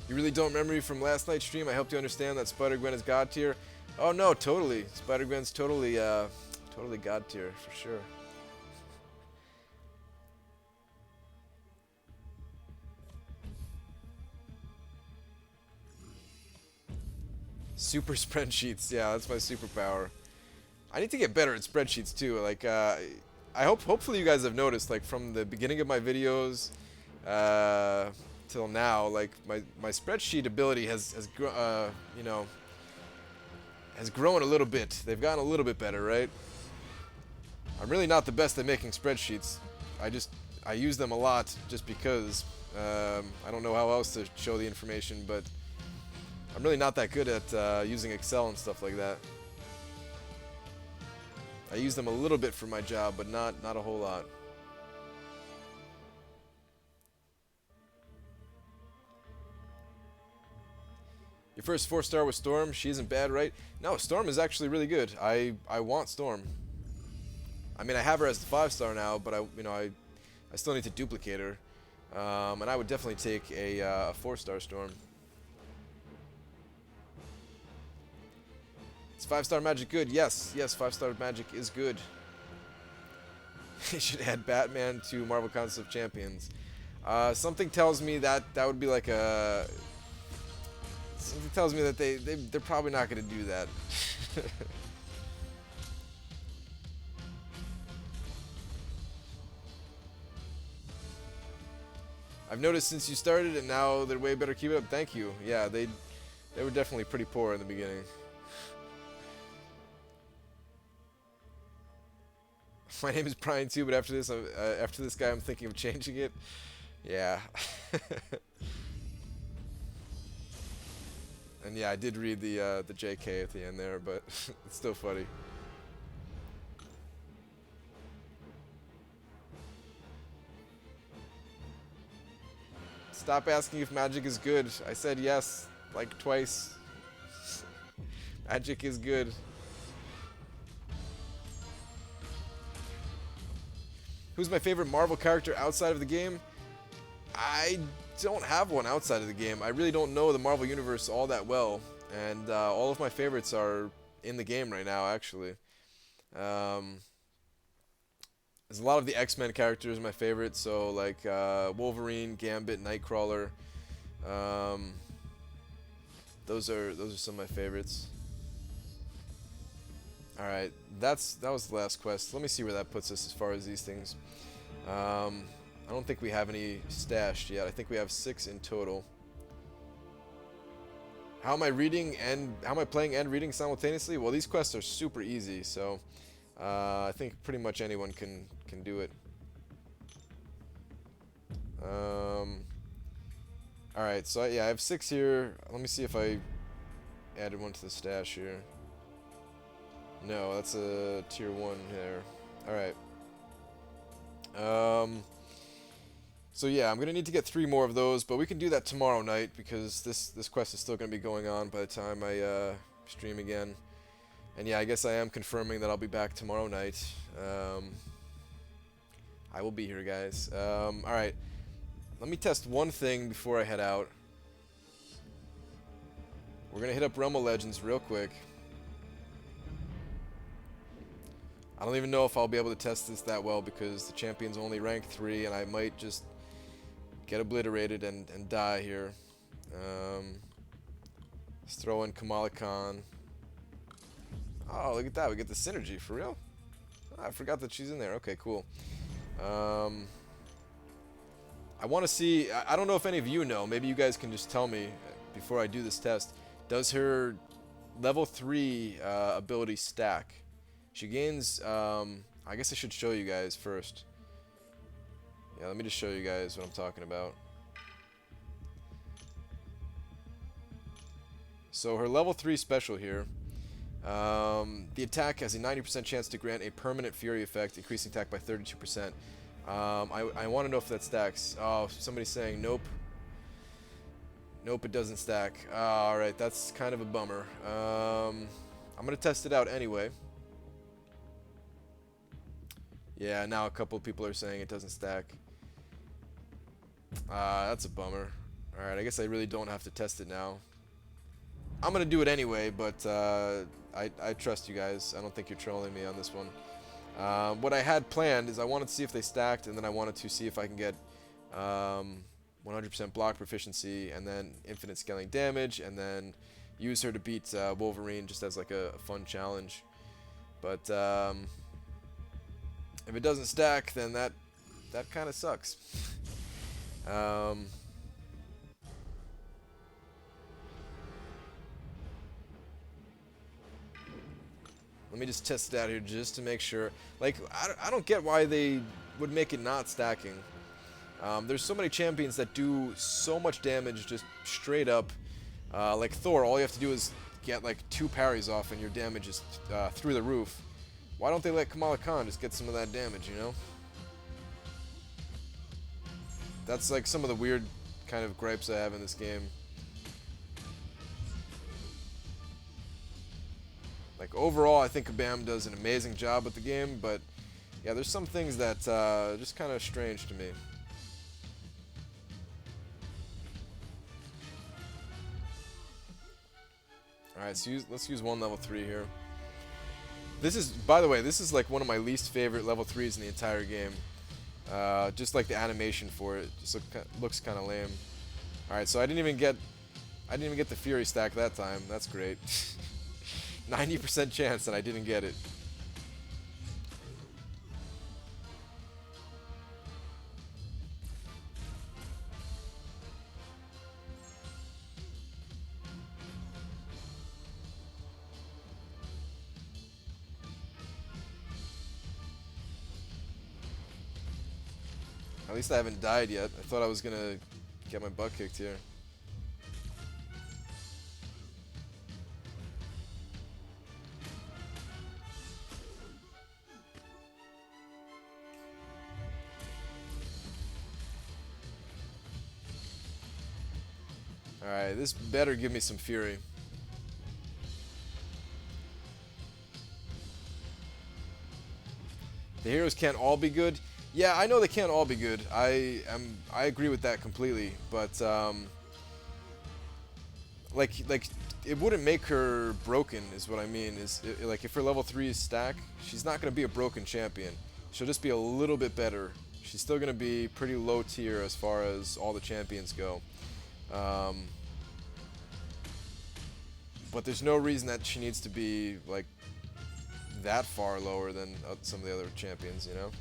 A: You really don't remember me from last night's stream? I helped you understand that Spider-Gwen is God tier. Oh no, totally. Spider-Gwen's totally totally God tier for sure. Super spreadsheets, yeah, that's my superpower. I need to get better at spreadsheets too. Like, hopefully you guys have noticed, like from the beginning of my videos till now, like my spreadsheet ability has you know, has grown a little bit. They've gotten a little bit better, right? I'm really not the best at making spreadsheets. I use them a lot just because I don't know how else to show the information, but I'm really not that good at using Excel and stuff like that. I use them a little bit for my job, but not a whole lot. Your first 4-star was Storm. She isn't bad, right? No, Storm is actually really good. I want Storm. I mean, I have her as the 5-star now, but I still need to duplicate her. And I would definitely take a 4-star Storm. Is 5-star magic good? Yes, 5-star magic is good. They should add Batman to Marvel Contest of Champions. Something tells me that would be like a... Something tells me that they're probably not going to do that. I've noticed since you started and now they're way better. Keep it up. Thank you. Yeah, they were definitely pretty poor in the beginning. My name is Brian too, but after this guy, I'm thinking of changing it. Yeah. And yeah, I did read the JK at the end there, but it's still funny. Stop asking if magic is good. I said yes, like twice. Magic is good. Who's my favorite Marvel character outside of the game? I don't have one outside of the game. I really don't know the Marvel Universe all that well, and all of my favorites are in the game right now, actually. Um, there's a lot of the X-Men characters my favorite, so like Wolverine, Gambit, Nightcrawler. Um, those are some of my favorites. All right, that was the last quest. Let me see where that puts us as far as these things. I don't think we have any stashed yet. I think we have 6 in total. How am I playing and reading simultaneously? Well, these quests are super easy, so I think pretty much anyone can do it. All right, so yeah, I have 6 here. Let me see if I added one to the stash here. No, that's a tier 1 there. All right. So yeah, I'm gonna need to get 3 more of those, but we can do that tomorrow night because this quest is still gonna be going on by the time I stream again. And yeah, I guess I am confirming that I'll be back tomorrow night. I will be here, guys. All right, let me test one thing before I head out. We're gonna hit up Realm of Legends real quick. I don't even know if I'll be able to test this that well because the champion's only rank 3 and I might just get obliterated and die here. Let's throw in Kamala Khan. Oh, look at that. We get the synergy. For real? Oh, I forgot that she's in there. Okay, cool. I want to see... I don't know if any of you know. Maybe you guys can just tell me before I do this test. Does her level 3 ability stack? She gains, I guess I should show you guys first. Yeah, let me just show you guys what I'm talking about. So her level 3 special here, the attack has a 90% chance to grant a permanent fury effect, increasing attack by 32%. I want to know if that stacks. Oh, somebody's saying nope. Nope, it doesn't stack. Alright, that's kind of a bummer. I'm going to test it out anyway. Yeah, now a couple of people are saying it doesn't stack. That's a bummer. Alright, I guess I really don't have to test it now. I'm gonna do it anyway, but I trust you guys. I don't think you're trolling me on this one. What I had planned is I wanted to see if they stacked, and then I wanted to see if I can get 100% block proficiency, and then infinite scaling damage, and then use her to beat Wolverine just as like a fun challenge. But if it doesn't stack, then that kind of sucks. Let me just test it out here just to make sure. Like, I don't get why they would make it not stacking. There's so many champions that do so much damage just straight up. Like Thor, all you have to do is get like 2 parries off and your damage is through the roof. Why don't they let Kamala Khan just get some of that damage, you know? That's like some of the weird kind of gripes I have in this game. Like overall, I think Kabam does an amazing job with the game, but yeah, there's some things that just kind of strange to me. Alright, so let's use one level 3 here. This is, by the way, this is like one of my least favorite level 3s in the entire game. Just like the animation for it, just looks kind of lame. All right, so I didn't even get the Fury stack that time. That's great. 90% chance that I didn't get it. At least I haven't died yet. I thought I was gonna get my butt kicked here. Alright, this better give me some fury. The heroes can't all be good. Yeah, I know they can't all be good. I agree with that completely. But like it wouldn't make her broken, is what I mean. Like if her level 3 is stack, she's not gonna be a broken champion. She'll just be a little bit better. She's still gonna be pretty low tier as far as all the champions go. But there's no reason that she needs to be like that far lower than some of the other champions, you know?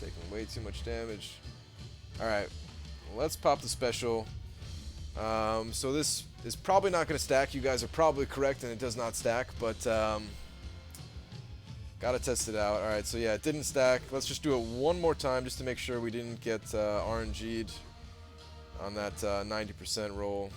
A: Taking way too much damage. Alright, let's pop the special. So this is probably not going to stack. You guys are probably correct, and it does not stack, but gotta test it out. Alright, so yeah, it didn't stack. Let's just do it one more time just to make sure we didn't get RNG'd on that 90% roll.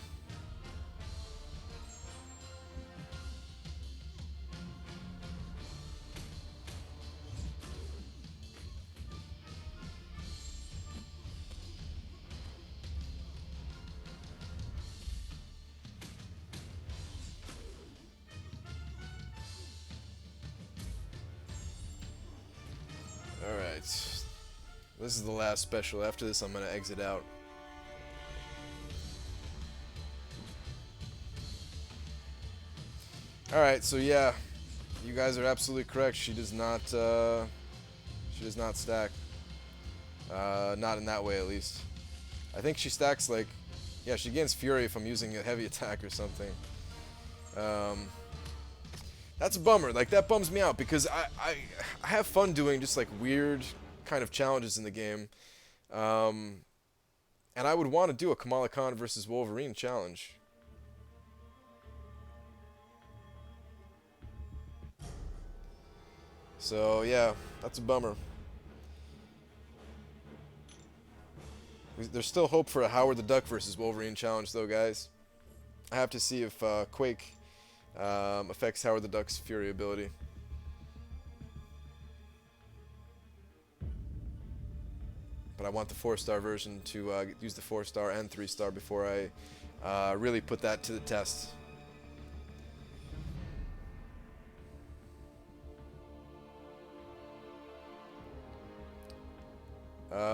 A: Alright, this is the last special. After this, I'm going to exit out. Alright, so yeah, you guys are absolutely correct. She does not stack. Not in that way, at least. I think she stacks like, yeah, she gains Fury if I'm using a heavy attack or something. That's a bummer. Like, that bums me out because I have fun doing just like weird kind of challenges in the game. And I would want to do a Kamala Khan versus Wolverine challenge. So yeah, that's a bummer. There's still hope for a Howard the Duck versus Wolverine challenge though, guys. I have to see if Quake affects Howard the Duck's Fury ability. But I want the 4-star version to use the 4-star and 3-star before I really put that to the test.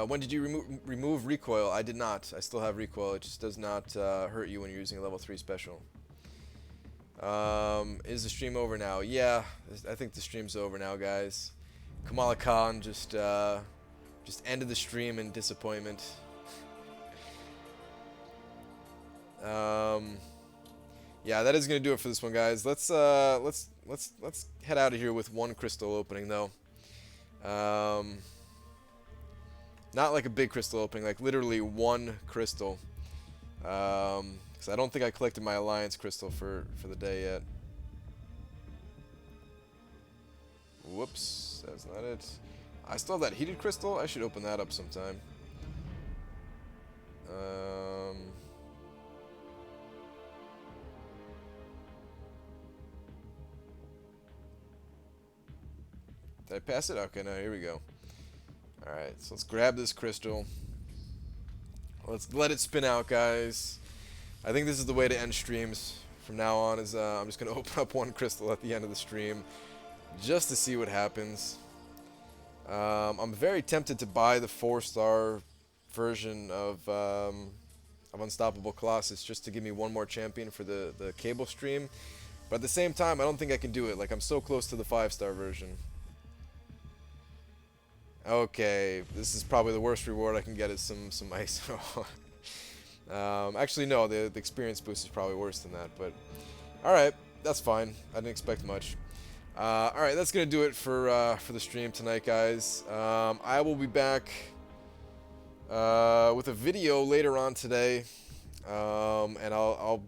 A: When did you remove recoil? I did not. I still have recoil. It just does not hurt you when you're using a level 3 special. Is the stream over now? Yeah, I think the stream's over now, guys. Kamala Khan just ended the stream in disappointment. Yeah, that is gonna do it for this one, guys. Let's head out of here with one crystal opening though. Not like a big crystal opening, like literally one crystal. Because I don't think I collected my Alliance crystal for the day yet. Whoops, that's not it. I still have that heated crystal. I should open that up sometime. Did I pass it? Okay, no, here we go. Alright, so let's grab this crystal. Let's let it spin out, guys. I think this is the way to end streams from now on. Is I'm just going to open up one crystal at the end of the stream just to see what happens. I'm very tempted to buy the 4-star version of Unstoppable Colossus just to give me one more champion for the cable stream. But at the same time, I don't think I can do it. Like, I'm so close to the 5-star version. Okay, this is probably the worst reward I can get is some ISO. Actually, no, the experience boost is probably worse than that, but alright, that's fine. I didn't expect much. Alright, that's going to do it for the stream tonight, guys. I will be back with a video later on today, and I'll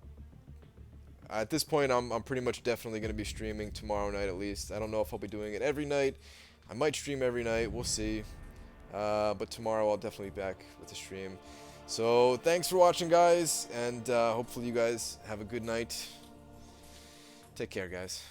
A: at this point, I'm pretty much definitely going to be streaming tomorrow night at least. I don't know if I'll be doing it every night. I might stream every night, we'll see. But tomorrow I'll definitely be back with the stream. So thanks for watching, guys, and hopefully you guys have a good night. Take care, guys.